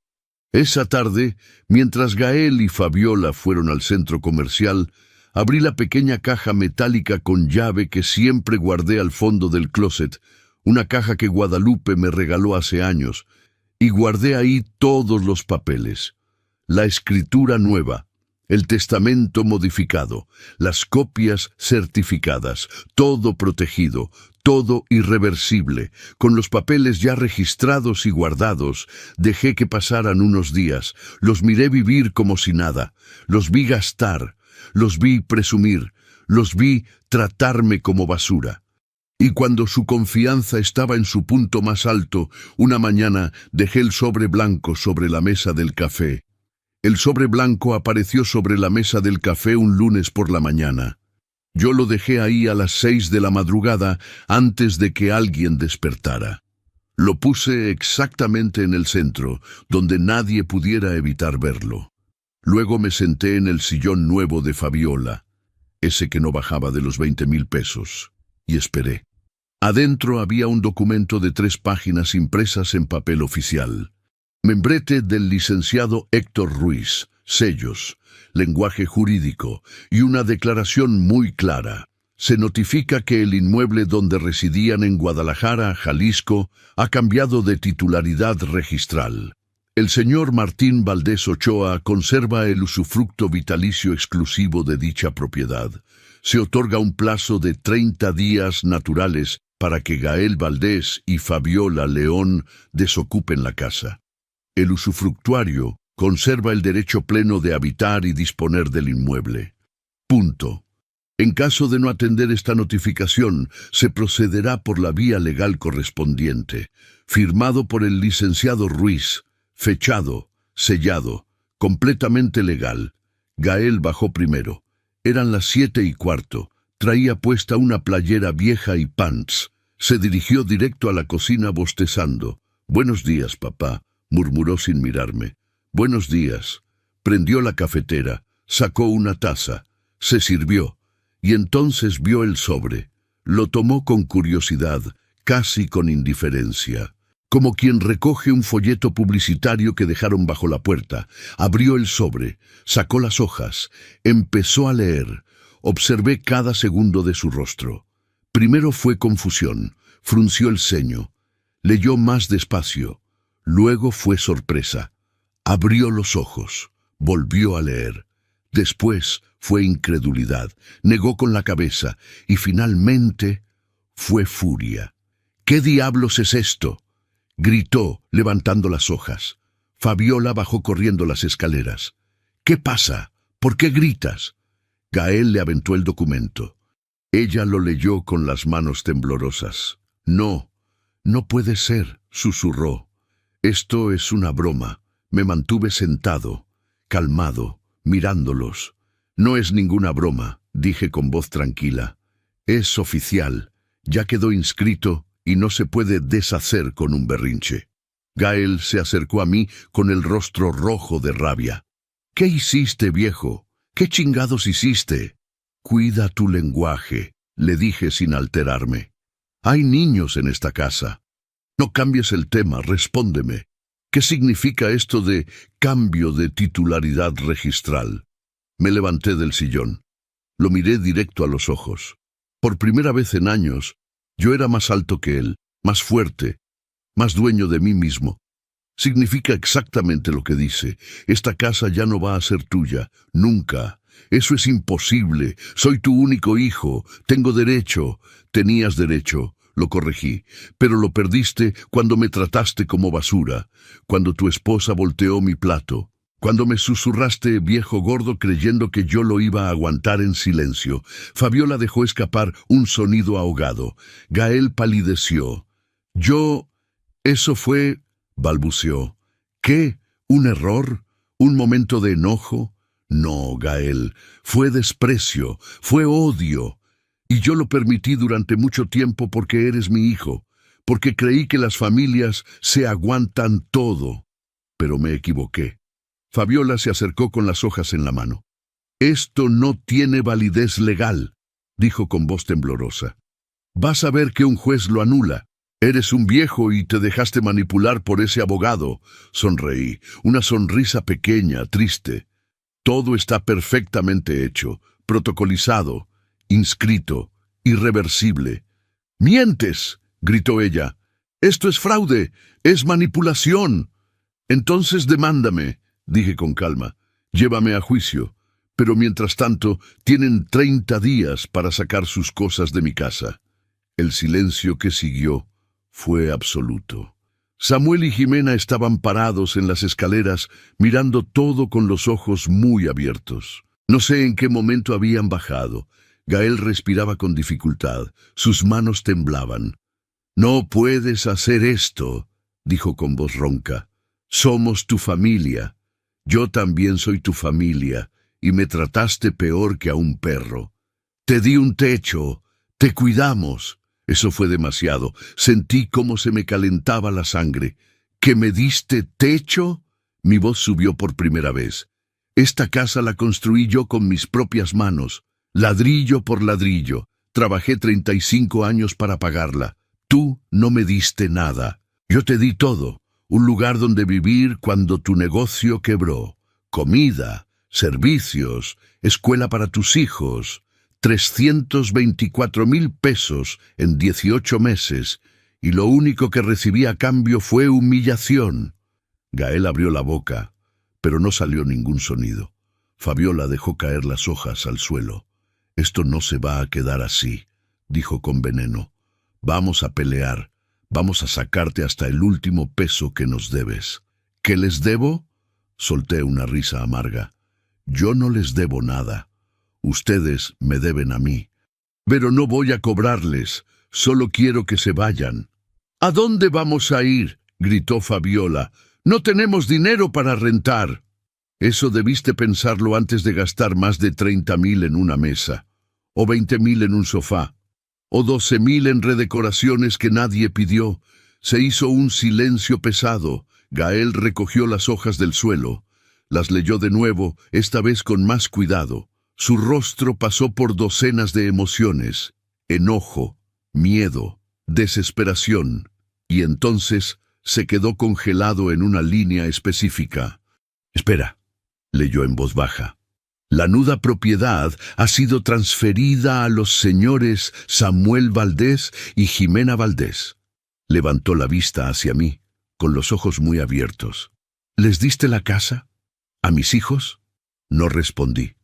Esa tarde, mientras Gael y Fabiola fueron al centro comercial, abrí la pequeña caja metálica con llave que siempre guardé al fondo del closet, una caja que Guadalupe me regaló hace años, y guardé ahí todos los papeles. La escritura nueva, el testamento modificado, las copias certificadas, todo protegido, todo irreversible. Con los papeles ya registrados y guardados, dejé que pasaran unos días. Los miré vivir como si nada. Los vi gastar, los vi presumir, los vi tratarme como basura. Y cuando su confianza estaba en su punto más alto, una mañana dejé el sobre blanco sobre la mesa del café. El sobre blanco apareció sobre la mesa del café un lunes por la mañana. Yo lo dejé ahí a las 6 de la madrugada antes de que alguien despertara. Lo puse exactamente en el centro, donde nadie pudiera evitar verlo. Luego me senté en el sillón nuevo de Fabiola, ese que no bajaba de los 20,000 pesos, y esperé. Adentro había un documento de 3 páginas impresas en papel oficial. Membrete del licenciado Héctor Ruiz, sellos, lenguaje jurídico y una declaración muy clara. Se notifica que el inmueble donde residían en Guadalajara, Jalisco, ha cambiado de titularidad registral. El señor Martín Valdés Ochoa conserva el usufructo vitalicio exclusivo de dicha propiedad. Se otorga un plazo de 30 días naturales para que Gael Valdés y Fabiola León desocupen la casa. El usufructuario conserva el derecho pleno de habitar y disponer del inmueble. Punto. En caso de no atender esta notificación, se procederá por la vía legal correspondiente, firmado por el licenciado Ruiz, fechado, sellado, completamente legal. Gael bajó primero. Eran las 7:15. Traía puesta una playera vieja y pants. Se dirigió directo a la cocina bostezando. «Buenos días, papá», murmuró sin mirarme. «Buenos días». Prendió la cafetera, sacó una taza, se sirvió, y entonces vio el sobre. Lo tomó con curiosidad, casi con indiferencia. Como quien recoge un folleto publicitario que dejaron bajo la puerta. Abrió el sobre, sacó las hojas, empezó a leer. Observé cada segundo de su rostro. Primero fue confusión, frunció el ceño. Leyó más despacio. Luego fue sorpresa. Abrió los ojos, volvió a leer. Después fue incredulidad, negó con la cabeza y finalmente fue furia. «¿Qué diablos es esto?», gritó, levantando las hojas. Fabiola bajó corriendo las escaleras. «¿Qué pasa? ¿Por qué gritas?». Gael le aventó el documento. Ella lo leyó con las manos temblorosas. «No, no puede ser», susurró. «Esto es una broma». Me mantuve sentado, calmado, mirándolos. «No es ninguna broma», dije con voz tranquila. «Es oficial. Ya quedó inscrito y no se puede deshacer con un berrinche». Gael se acercó a mí con el rostro rojo de rabia. «¿Qué hiciste, viejo? ¿Qué chingados hiciste?». «Cuida tu lenguaje», le dije sin alterarme. «Hay niños en esta casa». «No cambies el tema, respóndeme. ¿Qué significa esto de cambio de titularidad registral?». Me levanté del sillón. Lo miré directo a los ojos. Por primera vez en años, yo era más alto que él, más fuerte, más dueño de mí mismo. Significa exactamente lo que dice. Esta casa ya no va a ser tuya, nunca. Eso es imposible. Soy tu único hijo. Tengo derecho. Tenías derecho. Lo corregí, pero lo perdiste cuando me trataste como basura, cuando tu esposa volteó mi plato, cuando me susurraste viejo gordo creyendo que yo lo iba a aguantar en silencio. Fabiola dejó escapar un sonido ahogado. Gael palideció. «Eso fue», balbuceó. «¿Qué? ¿Un error? ¿Un momento de enojo?». «No, Gael, fue desprecio, fue odio. Y yo lo permití durante mucho tiempo porque eres mi hijo, porque creí que las familias se aguantan todo. Pero me equivoqué». Fabiola se acercó con las hojas en la mano. «Esto no tiene validez legal», dijo con voz temblorosa. «Vas a ver que un juez lo anula. Eres un viejo y te dejaste manipular por ese abogado». Sonreí, una sonrisa pequeña, triste. «Todo está perfectamente hecho, protocolizado, inscrito, irreversible». «¡Mientes!», gritó ella. «Esto es fraude, es manipulación». «Entonces demándame», dije con calma. «Llévame a juicio. Pero mientras tanto, tienen 30 días para sacar sus cosas de mi casa». El silencio que siguió fue absoluto. Samuel y Jimena estaban parados en las escaleras, mirando todo con los ojos muy abiertos. No sé en qué momento habían bajado. Gael respiraba con dificultad. Sus manos temblaban. «No puedes hacer esto», dijo con voz ronca. «Somos tu familia. Yo también soy tu familia, y me trataste peor que a un perro. Te di un techo, te cuidamos». Eso fue demasiado. Sentí cómo se me calentaba la sangre. «¿Que me diste techo?». Mi voz subió por primera vez. «Esta casa la construí yo con mis propias manos, ladrillo por ladrillo. Trabajé 35 años para pagarla. Tú no me diste nada. Yo te di todo. Un lugar donde vivir cuando tu negocio quebró. Comida, servicios, escuela para tus hijos. 324,000 pesos en 18 meses. Y lo único que recibí a cambio fue humillación. Gael abrió la boca, pero no salió ningún sonido. Fabiola dejó caer las hojas al suelo. Esto no se va a quedar así, dijo con veneno. Vamos a pelear. Vamos a sacarte hasta el último peso que nos debes. ¿Qué les debo? Solté una risa amarga. Yo no les debo nada. Ustedes me deben a mí. Pero no voy a cobrarles. Solo quiero que se vayan. ¿A dónde vamos a ir? Gritó Fabiola. No tenemos dinero para rentar. Eso debiste pensarlo antes de gastar más de 30,000 en una mesa, o 20,000 en un sofá, o 12,000 en redecoraciones que nadie pidió. Se hizo un silencio pesado. Gael recogió las hojas del suelo. Las leyó de nuevo, esta vez con más cuidado. Su rostro pasó por docenas de emociones: enojo, miedo, desesperación. Y entonces se quedó congelado en una línea específica. Espera, leyó en voz baja. La nuda propiedad ha sido transferida a los señores Samuel Valdés y Jimena Valdés. Levantó la vista hacia mí, con los ojos muy abiertos. ¿Les diste la casa? ¿A mis hijos? No respondí.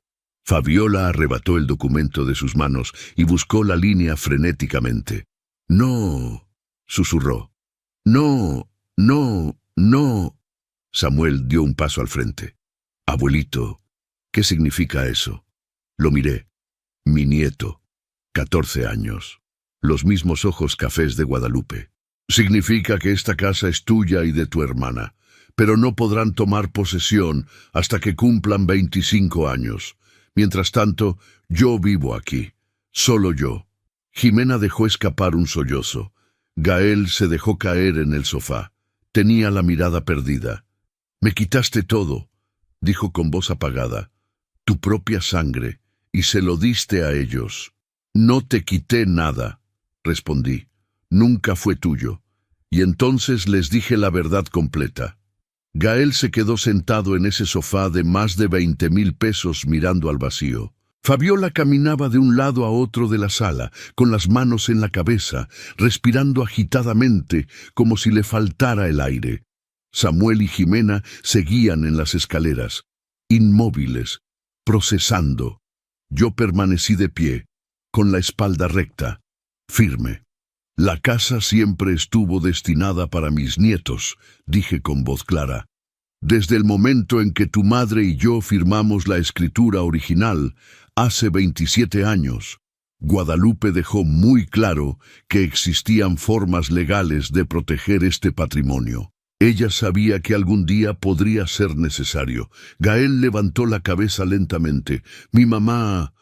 Fabiola arrebató el documento de sus manos y buscó la línea frenéticamente. No, susurró. No, no, no. Samuel dio un paso al frente. Abuelito, ¿qué significa eso? Lo miré. Mi nieto, 14 años. Los mismos ojos cafés de Guadalupe. Significa que esta casa es tuya y de tu hermana, pero no podrán tomar posesión hasta que cumplan 25 años. Mientras tanto, yo vivo aquí. Solo yo. Jimena dejó escapar un sollozo. Gael se dejó caer en el sofá. Tenía la mirada perdida. Me quitaste todo, dijo con voz apagada. Tu propia sangre, y se lo diste a ellos. No te quité nada, respondí. Nunca fue tuyo. Y entonces les dije la verdad completa. Gael se quedó sentado en ese sofá de más de 20,000 pesos mirando al vacío. Fabiola caminaba de un lado a otro de la sala, con las manos en la cabeza, respirando agitadamente, como si le faltara el aire. Samuel y Jimena seguían en las escaleras, inmóviles, procesando. Yo permanecí de pie, con la espalda recta, firme. La casa siempre estuvo destinada para mis nietos, dije con voz clara. Desde el momento en que tu madre y yo firmamos la escritura original, hace 27 años, Guadalupe dejó muy claro que existían formas legales de proteger este patrimonio. Ella sabía que algún día podría ser necesario. Gael levantó la cabeza lentamente. ¿Mi mamá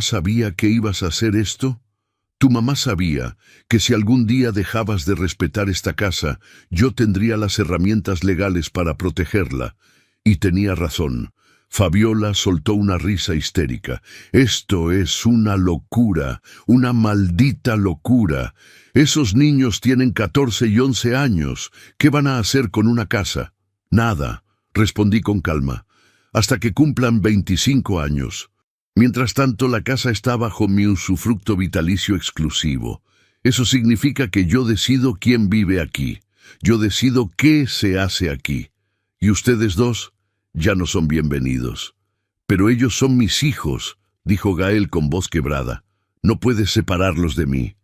sabía que ibas a hacer esto? Tu mamá sabía que si algún día dejabas de respetar esta casa, yo tendría las herramientas legales para protegerla. Y tenía razón. Fabiola soltó una risa histérica. Esto es una locura, una maldita locura. Esos niños tienen 14 y 11 años. ¿Qué van a hacer con una casa? Nada, respondí con calma, hasta que cumplan 25 años. Mientras tanto, la casa está bajo mi usufructo vitalicio exclusivo. Eso significa que yo decido quién vive aquí. Yo decido qué se hace aquí. Y ustedes dos ya no son bienvenidos. Pero ellos son mis hijos, dijo Gael con voz quebrada. No puedes separarlos de mí.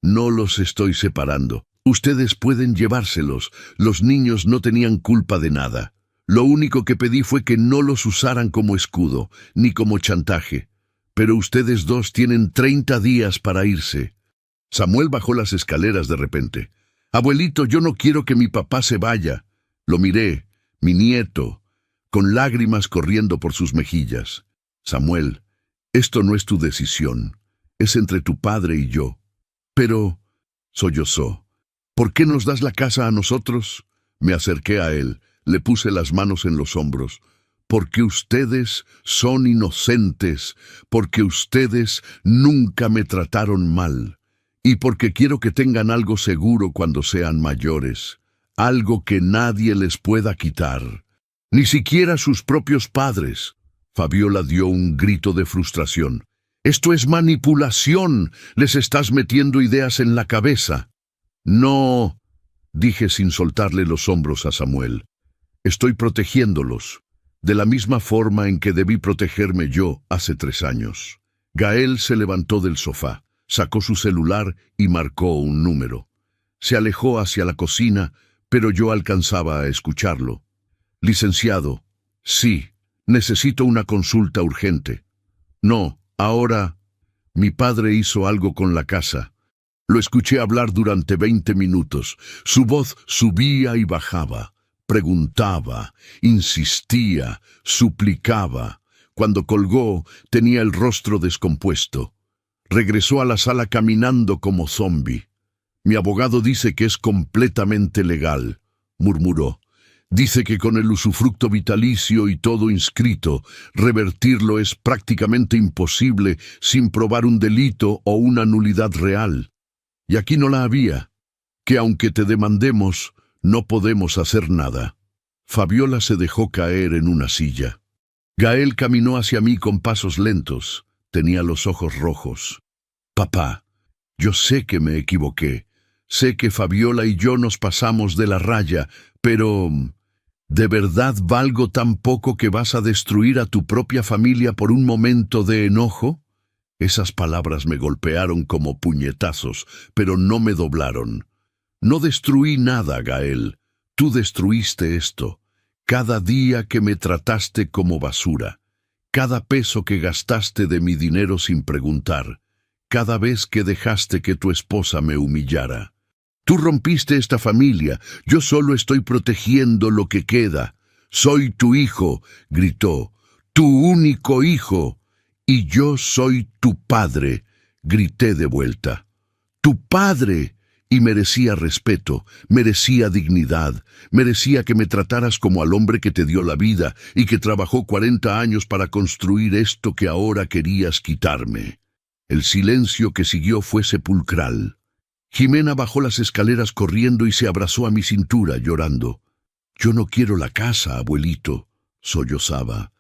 No los estoy separando. Ustedes pueden llevárselos. Los niños no tenían culpa de nada. Lo único que pedí fue que no los usaran como escudo, ni como chantaje. Pero ustedes dos tienen 30 días para irse. Samuel bajó las escaleras de repente. Abuelito, yo no quiero que mi papá se vaya. Lo miré, mi nieto, con lágrimas corriendo por sus mejillas. Samuel, esto no es tu decisión. Es entre tu padre y yo. Pero, sollozó, ¿por qué nos das la casa a nosotros? Me acerqué a él. Le puse las manos en los hombros. porque ustedes son inocentes, porque ustedes nunca me trataron mal, y porque quiero que tengan algo seguro cuando sean mayores, algo que nadie les pueda quitar, ni siquiera sus propios padres. Fabiola dio un grito de frustración. «Esto es manipulación, les estás metiendo ideas en la cabeza». «No», dije sin soltarle los hombros a Samuel. «Estoy protegiéndolos, de la misma forma en que debí protegerme yo hace 3 años». Gael se levantó del sofá, sacó su celular y marcó un número. Se alejó hacia la cocina, pero yo alcanzaba a escucharlo. «Licenciado, sí, necesito una consulta urgente». «No, ahora». Mi padre hizo algo con la casa. Lo escuché hablar durante 20 minutos. Su voz subía y bajaba. Preguntaba, insistía, suplicaba. Cuando colgó, tenía el rostro descompuesto. Regresó a la sala caminando como zombi. «Mi abogado dice que es completamente legal», murmuró. «Dice que con el usufructo vitalicio y todo inscrito, revertirlo es prácticamente imposible sin probar un delito o una nulidad real. Y aquí no la había. Que aunque te demandemos, no podemos hacer nada». Fabiola se dejó caer en una silla. Gael caminó hacia mí con pasos lentos. Tenía los ojos rojos. «Papá, yo sé que me equivoqué. Sé que Fabiola y yo nos pasamos de la raya, pero ¿de verdad valgo tan poco que vas a destruir a tu propia familia por un momento de enojo?» Esas palabras me golpearon como puñetazos, pero no me doblaron. «No destruí nada, Gael. Tú destruiste esto. Cada día que me trataste como basura. Cada peso que gastaste de mi dinero sin preguntar. Cada vez que dejaste que tu esposa me humillara. Tú rompiste esta familia. Yo solo estoy protegiendo lo que queda. Soy tu hijo», gritó. «Tu único hijo. Y yo soy tu padre», grité de vuelta. «Tu padre». Y merecía respeto, merecía dignidad, merecía que me trataras como al hombre que te dio la vida y que trabajó 40 años para construir esto que ahora querías quitarme». El silencio que siguió fue sepulcral. Jimena bajó las escaleras corriendo y se abrazó a mi cintura, llorando. «Yo no quiero la casa, abuelito», sollozaba.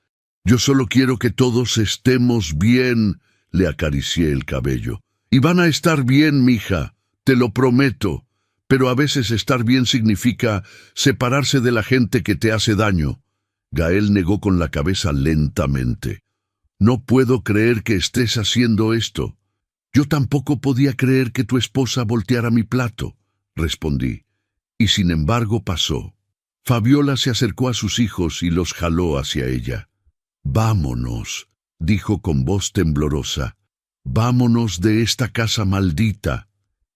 «Yo solo quiero que todos estemos bien», le acaricié el cabello. «Y van a estar bien, mija. Te lo prometo, pero a veces estar bien significa separarse de la gente que te hace daño». Gael negó con la cabeza lentamente. «No puedo creer que estés haciendo esto». «Yo tampoco podía creer que tu esposa volteara mi plato», respondí. Y sin embargo pasó. Fabiola se acercó a sus hijos y los jaló hacia ella. «Vámonos», dijo con voz temblorosa. «Vámonos de esta casa maldita».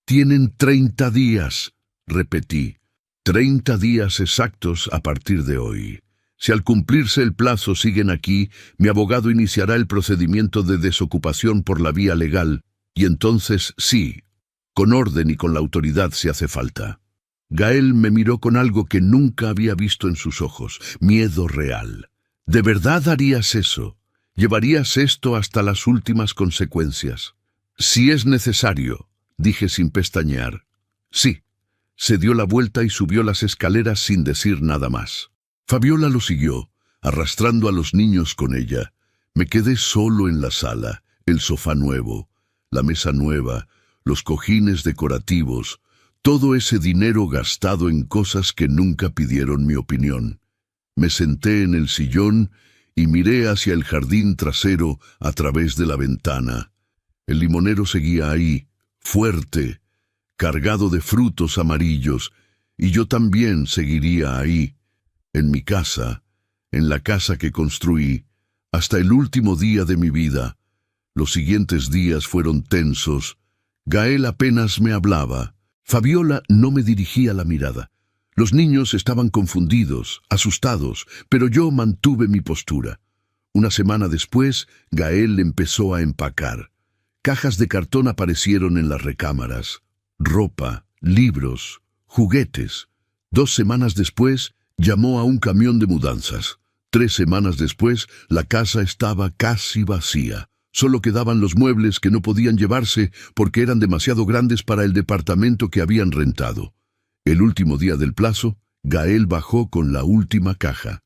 «Tienen 30 días», repetí. 30 días exactos a partir de hoy. Si al cumplirse el plazo siguen aquí, mi abogado iniciará el procedimiento de desocupación por la vía legal, y entonces sí, con orden y con la autoridad si hace falta». Gael me miró con algo que nunca había visto en sus ojos, miedo real. «¿De verdad harías eso? ¿Llevarías esto hasta las últimas consecuencias?» «Si es necesario», dije sin pestañear. «Sí». Se dio la vuelta y subió las escaleras sin decir nada más. Fabiola lo siguió, arrastrando a los niños con ella. Me quedé solo en la sala, el sofá nuevo, la mesa nueva, los cojines decorativos, todo ese dinero gastado en cosas que nunca pidieron mi opinión. Me senté en el sillón y miré hacia el jardín trasero a través de la ventana. El limonero seguía ahí, fuerte, cargado de frutos amarillos, y yo también seguiría ahí, en mi casa, en la casa que construí, hasta el último día de mi vida. Los siguientes días fueron tensos. Gael apenas me hablaba. Fabiola no me dirigía la mirada. Los niños estaban confundidos, asustados, pero yo mantuve mi postura. Una semana después, Gael empezó a empacar. Cajas de cartón aparecieron en las recámaras. Ropa, libros, juguetes. 2 semanas después, llamó a un camión de mudanzas. 3 semanas después, la casa estaba casi vacía. Solo quedaban los muebles que no podían llevarse porque eran demasiado grandes para el departamento que habían rentado. El último día del plazo, Gael bajó con la última caja.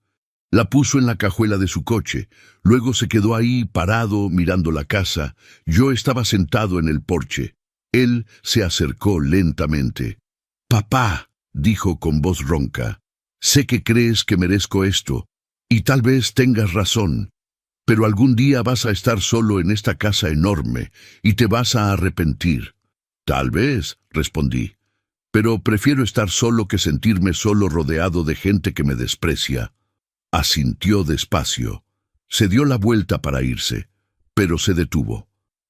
La puso en la cajuela de su coche. Luego se quedó ahí parado mirando la casa. Yo estaba sentado en el porche. Él se acercó lentamente. «Papá», dijo con voz ronca, «sé que crees que merezco esto, y tal vez tengas razón, pero algún día vas a estar solo en esta casa enorme y te vas a arrepentir». «Tal vez», respondí, «pero prefiero estar solo que sentirme solo rodeado de gente que me desprecia». Asintió despacio. Se dio la vuelta para irse, pero se detuvo.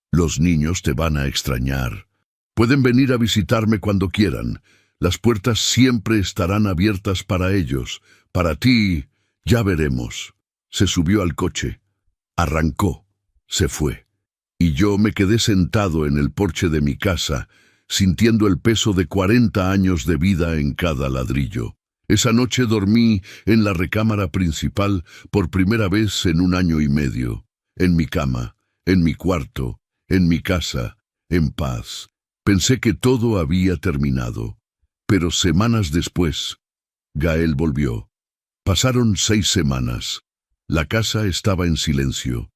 «Los niños te van a extrañar. Pueden venir a visitarme cuando quieran. Las puertas siempre estarán abiertas para ellos. Para ti, ya veremos». Se subió al coche. Arrancó. Se fue. Y yo me quedé sentado en el porche de mi casa, sintiendo el peso de 40 años de vida en cada ladrillo. Esa noche dormí en la recámara principal por primera vez en 1 año y medio. En mi cama, en mi cuarto, en mi casa, en paz. Pensé que todo había terminado. Pero semanas después, Gael volvió. Pasaron 6 semanas. La casa estaba en silencio.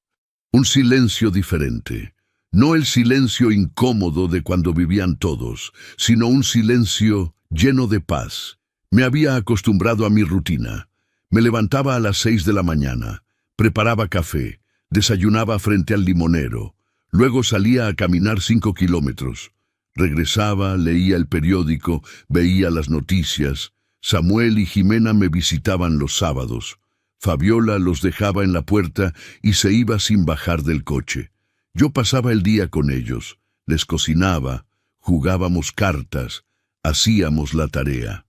Un silencio diferente. No el silencio incómodo de cuando vivían todos, sino un silencio lleno de paz. Me había acostumbrado a mi rutina. Me levantaba a las 6 de la mañana, preparaba café, desayunaba frente al limonero, luego salía a caminar 5 kilómetros. Regresaba, leía el periódico, veía las noticias. Samuel y Jimena me visitaban los sábados. Fabiola los dejaba en la puerta y se iba sin bajar del coche. Yo pasaba el día con ellos, les cocinaba, jugábamos cartas, hacíamos la tarea.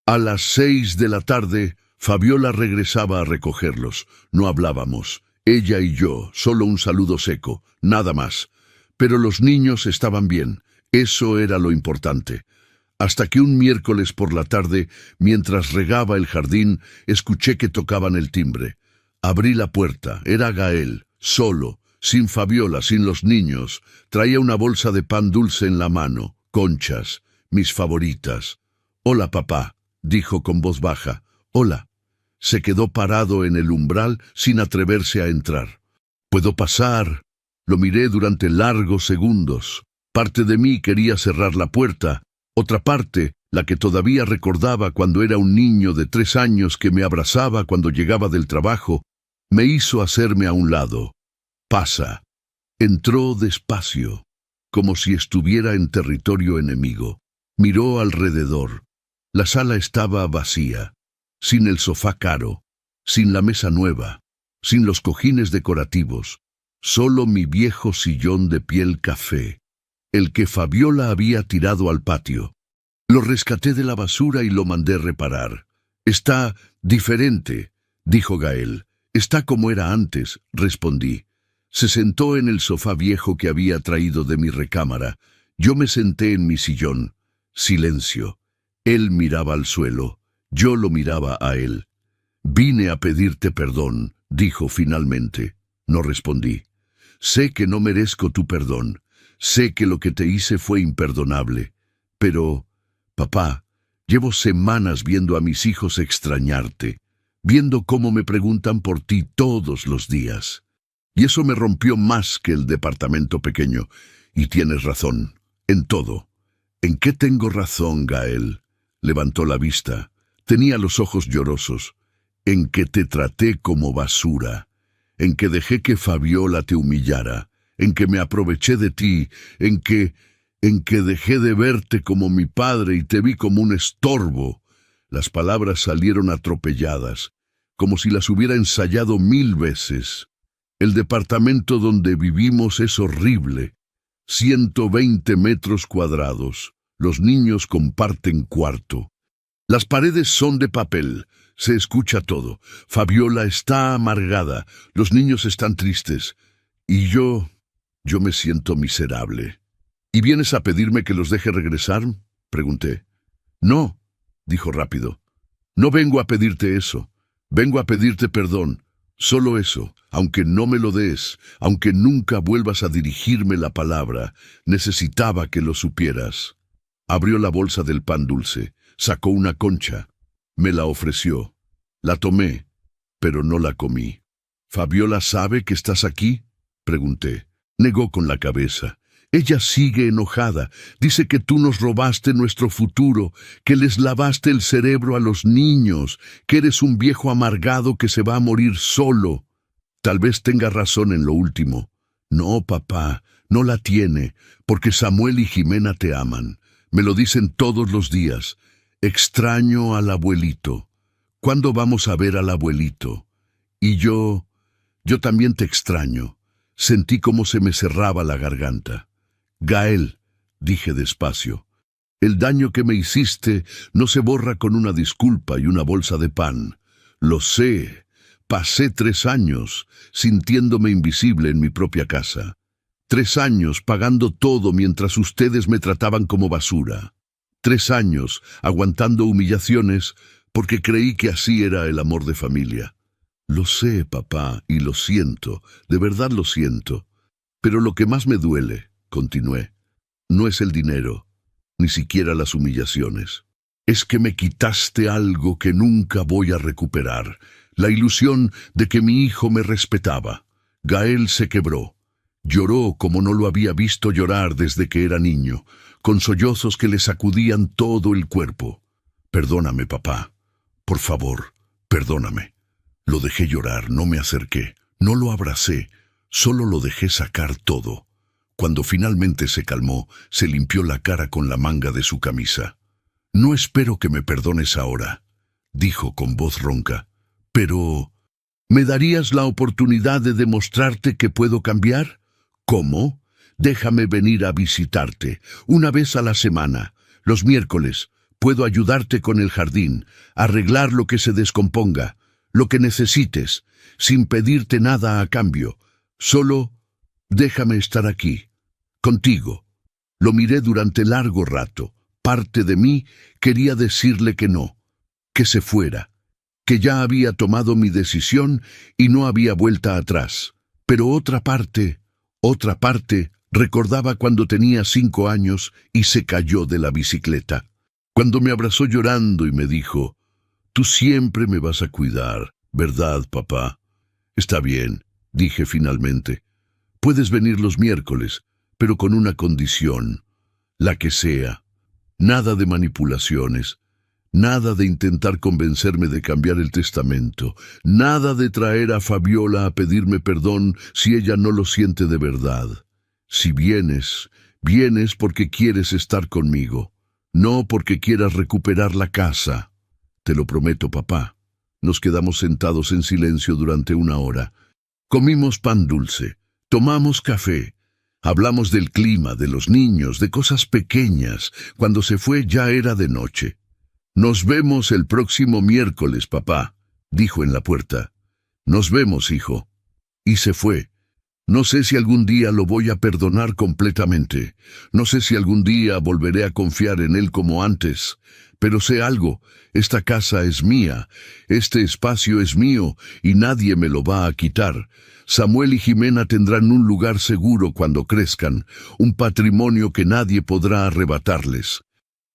A las 6 de la tarde, Fabiola regresaba a recogerlos. No hablábamos, ella y yo, solo un saludo seco, nada más. Pero los niños estaban bien, eso era lo importante. Hasta que un miércoles por la tarde, mientras regaba el jardín, escuché que tocaban el timbre. Abrí la puerta, era Gael, solo, sin Fabiola, sin los niños. Traía una bolsa de pan dulce en la mano, conchas, mis favoritas. «Hola, papá», dijo con voz baja. «Hola». Se quedó parado en el umbral sin atreverse a entrar. «¿Puedo pasar?» Lo miré durante largos segundos. Parte de mí quería cerrar la puerta. Otra parte, la que todavía recordaba cuando era un niño de 3 años que me abrazaba cuando llegaba del trabajo, me hizo hacerme a un lado. «Pasa». Entró despacio, como si estuviera en territorio enemigo. Miró alrededor. La sala estaba vacía, sin el sofá caro, sin la mesa nueva, sin los cojines decorativos, solo mi viejo sillón de piel café, el que Fabiola había tirado al patio. Lo rescaté de la basura y lo mandé reparar. «Está diferente», dijo Gael. «Está como era antes», respondí. Se sentó en el sofá viejo que había traído de mi recámara. Yo me senté en mi sillón. Silencio. Él miraba al suelo. Yo lo miraba a él. «Vine a pedirte perdón», dijo finalmente. No respondí. «Sé que no merezco tu perdón. Sé que lo que te hice fue imperdonable. Pero, papá, llevo semanas viendo a mis hijos extrañarte, viendo cómo me preguntan por ti todos los días. Y eso me rompió más que el departamento pequeño. Y tienes razón, en todo». «¿En qué tengo razón, Gael?» Levantó la vista. Tenía los ojos llorosos. «En que te traté como basura, en que dejé que Fabiola te humillara, en que me aproveché de ti, en que dejé de verte como mi padre y te vi como un estorbo». Las palabras salieron atropelladas, como si las hubiera ensayado 1000 veces. «El departamento donde vivimos es horrible. 120 metros cuadrados. Los niños comparten cuarto. Las paredes son de papel. Se escucha todo. Fabiola está amargada. Los niños están tristes. Y yo me siento miserable». «¿Y vienes a pedirme que los deje regresar?», pregunté. «No», dijo rápido. «No vengo a pedirte eso. Vengo a pedirte perdón. Solo eso, aunque no me lo des, aunque nunca vuelvas a dirigirme la palabra, necesitaba que lo supieras. Abrió la bolsa del pan dulce, sacó una concha, me la ofreció. La tomé, pero no la comí. ¿Fabiola sabe que estás aquí?, pregunté. Negó con la cabeza. Ella sigue enojada. Dice que tú nos robaste nuestro futuro, que les lavaste el cerebro a los niños, que eres un viejo amargado que se va a morir solo. Tal vez tenga razón en lo último. No, papá, no la tiene, porque Samuel y Jimena te aman. Me lo dicen todos los días. Extraño al abuelito. ¿Cuándo vamos a ver al abuelito? Y yo también te extraño. Sentí cómo se me cerraba la garganta. Gael, dije despacio, el daño que me hiciste no se borra con una disculpa y una bolsa de pan. Lo sé, pasé 3 años sintiéndome invisible en mi propia casa. 3 años pagando todo mientras ustedes me trataban como basura. 3 años aguantando humillaciones porque creí que así era el amor de familia. Lo sé, papá, y lo siento, de verdad lo siento. Pero lo que más me duele, continué, no es el dinero, ni siquiera las humillaciones. Es que me quitaste algo que nunca voy a recuperar, la ilusión de que mi hijo me respetaba. Gael se quebró. Lloró como no lo había visto llorar desde que era niño, con sollozos que le sacudían todo el cuerpo. Perdóname, papá. Por favor, perdóname. Lo dejé llorar, no me acerqué, no lo abracé, solo lo dejé sacar todo. Cuando finalmente se calmó, se limpió la cara con la manga de su camisa. No espero que me perdones ahora, dijo con voz ronca, pero ¿me darías la oportunidad de demostrarte que puedo cambiar? ¿Cómo? Déjame venir a visitarte, 1 vez a la semana, los miércoles. Puedo ayudarte con el jardín, arreglar lo que se descomponga, lo que necesites, sin pedirte nada a cambio. Solo déjame estar aquí, contigo. Lo miré durante largo rato. Parte de mí quería decirle que no, que se fuera, que ya había tomado mi decisión y no había vuelta atrás. Pero otra parte, recordaba cuando tenía 5 años y se cayó de la bicicleta. Cuando me abrazó llorando y me dijo, «Tú siempre me vas a cuidar, ¿verdad, papá?» «Está bien», dije finalmente. «Puedes venir los miércoles, pero con una condición, la que sea. Nada de manipulaciones, nada de intentar convencerme de cambiar el testamento, nada de traer a Fabiola a pedirme perdón si ella no lo siente de verdad. Si vienes, vienes porque quieres estar conmigo. No porque quieras recuperar la casa. Te lo prometo, papá». Nos quedamos sentados en silencio durante 1 hora. Comimos pan dulce, tomamos café, hablamos del clima, de los niños, de cosas pequeñas. Cuando se fue ya era de noche. «Nos vemos el próximo miércoles, papá», dijo en la puerta. «Nos vemos, hijo». Y se fue. No sé si algún día lo voy a perdonar completamente. No sé si algún día volveré a confiar en él como antes. Pero sé algo, esta casa es mía, este espacio es mío y nadie me lo va a quitar. Samuel y Jimena tendrán un lugar seguro cuando crezcan, un patrimonio que nadie podrá arrebatarles.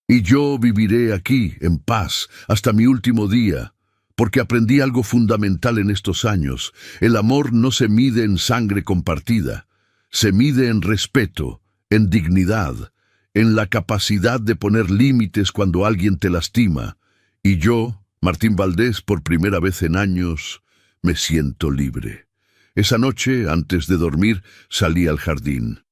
Y yo viviré aquí, en paz, hasta mi último día. Porque aprendí algo fundamental en estos años. El amor no se mide en sangre compartida. Se mide en respeto, en dignidad, en la capacidad de poner límites cuando alguien te lastima. Y yo, Martín Valdés, por primera vez en años, me siento libre. Esa noche, antes de dormir, salí al jardín.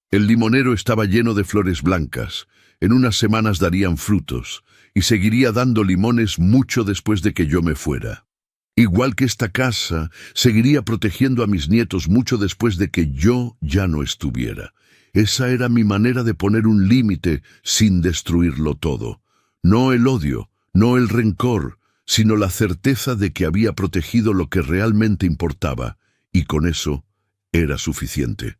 El limonero estaba lleno de flores blancas. En unas semanas darían frutos, y seguiría dando limones mucho después de que yo me fuera. Igual que esta casa, seguiría protegiendo a mis nietos mucho después de que yo ya no estuviera. Esa era mi manera de poner un límite sin destruirlo todo. No el odio, no el rencor, sino la certeza de que había protegido lo que realmente importaba, y con eso era suficiente.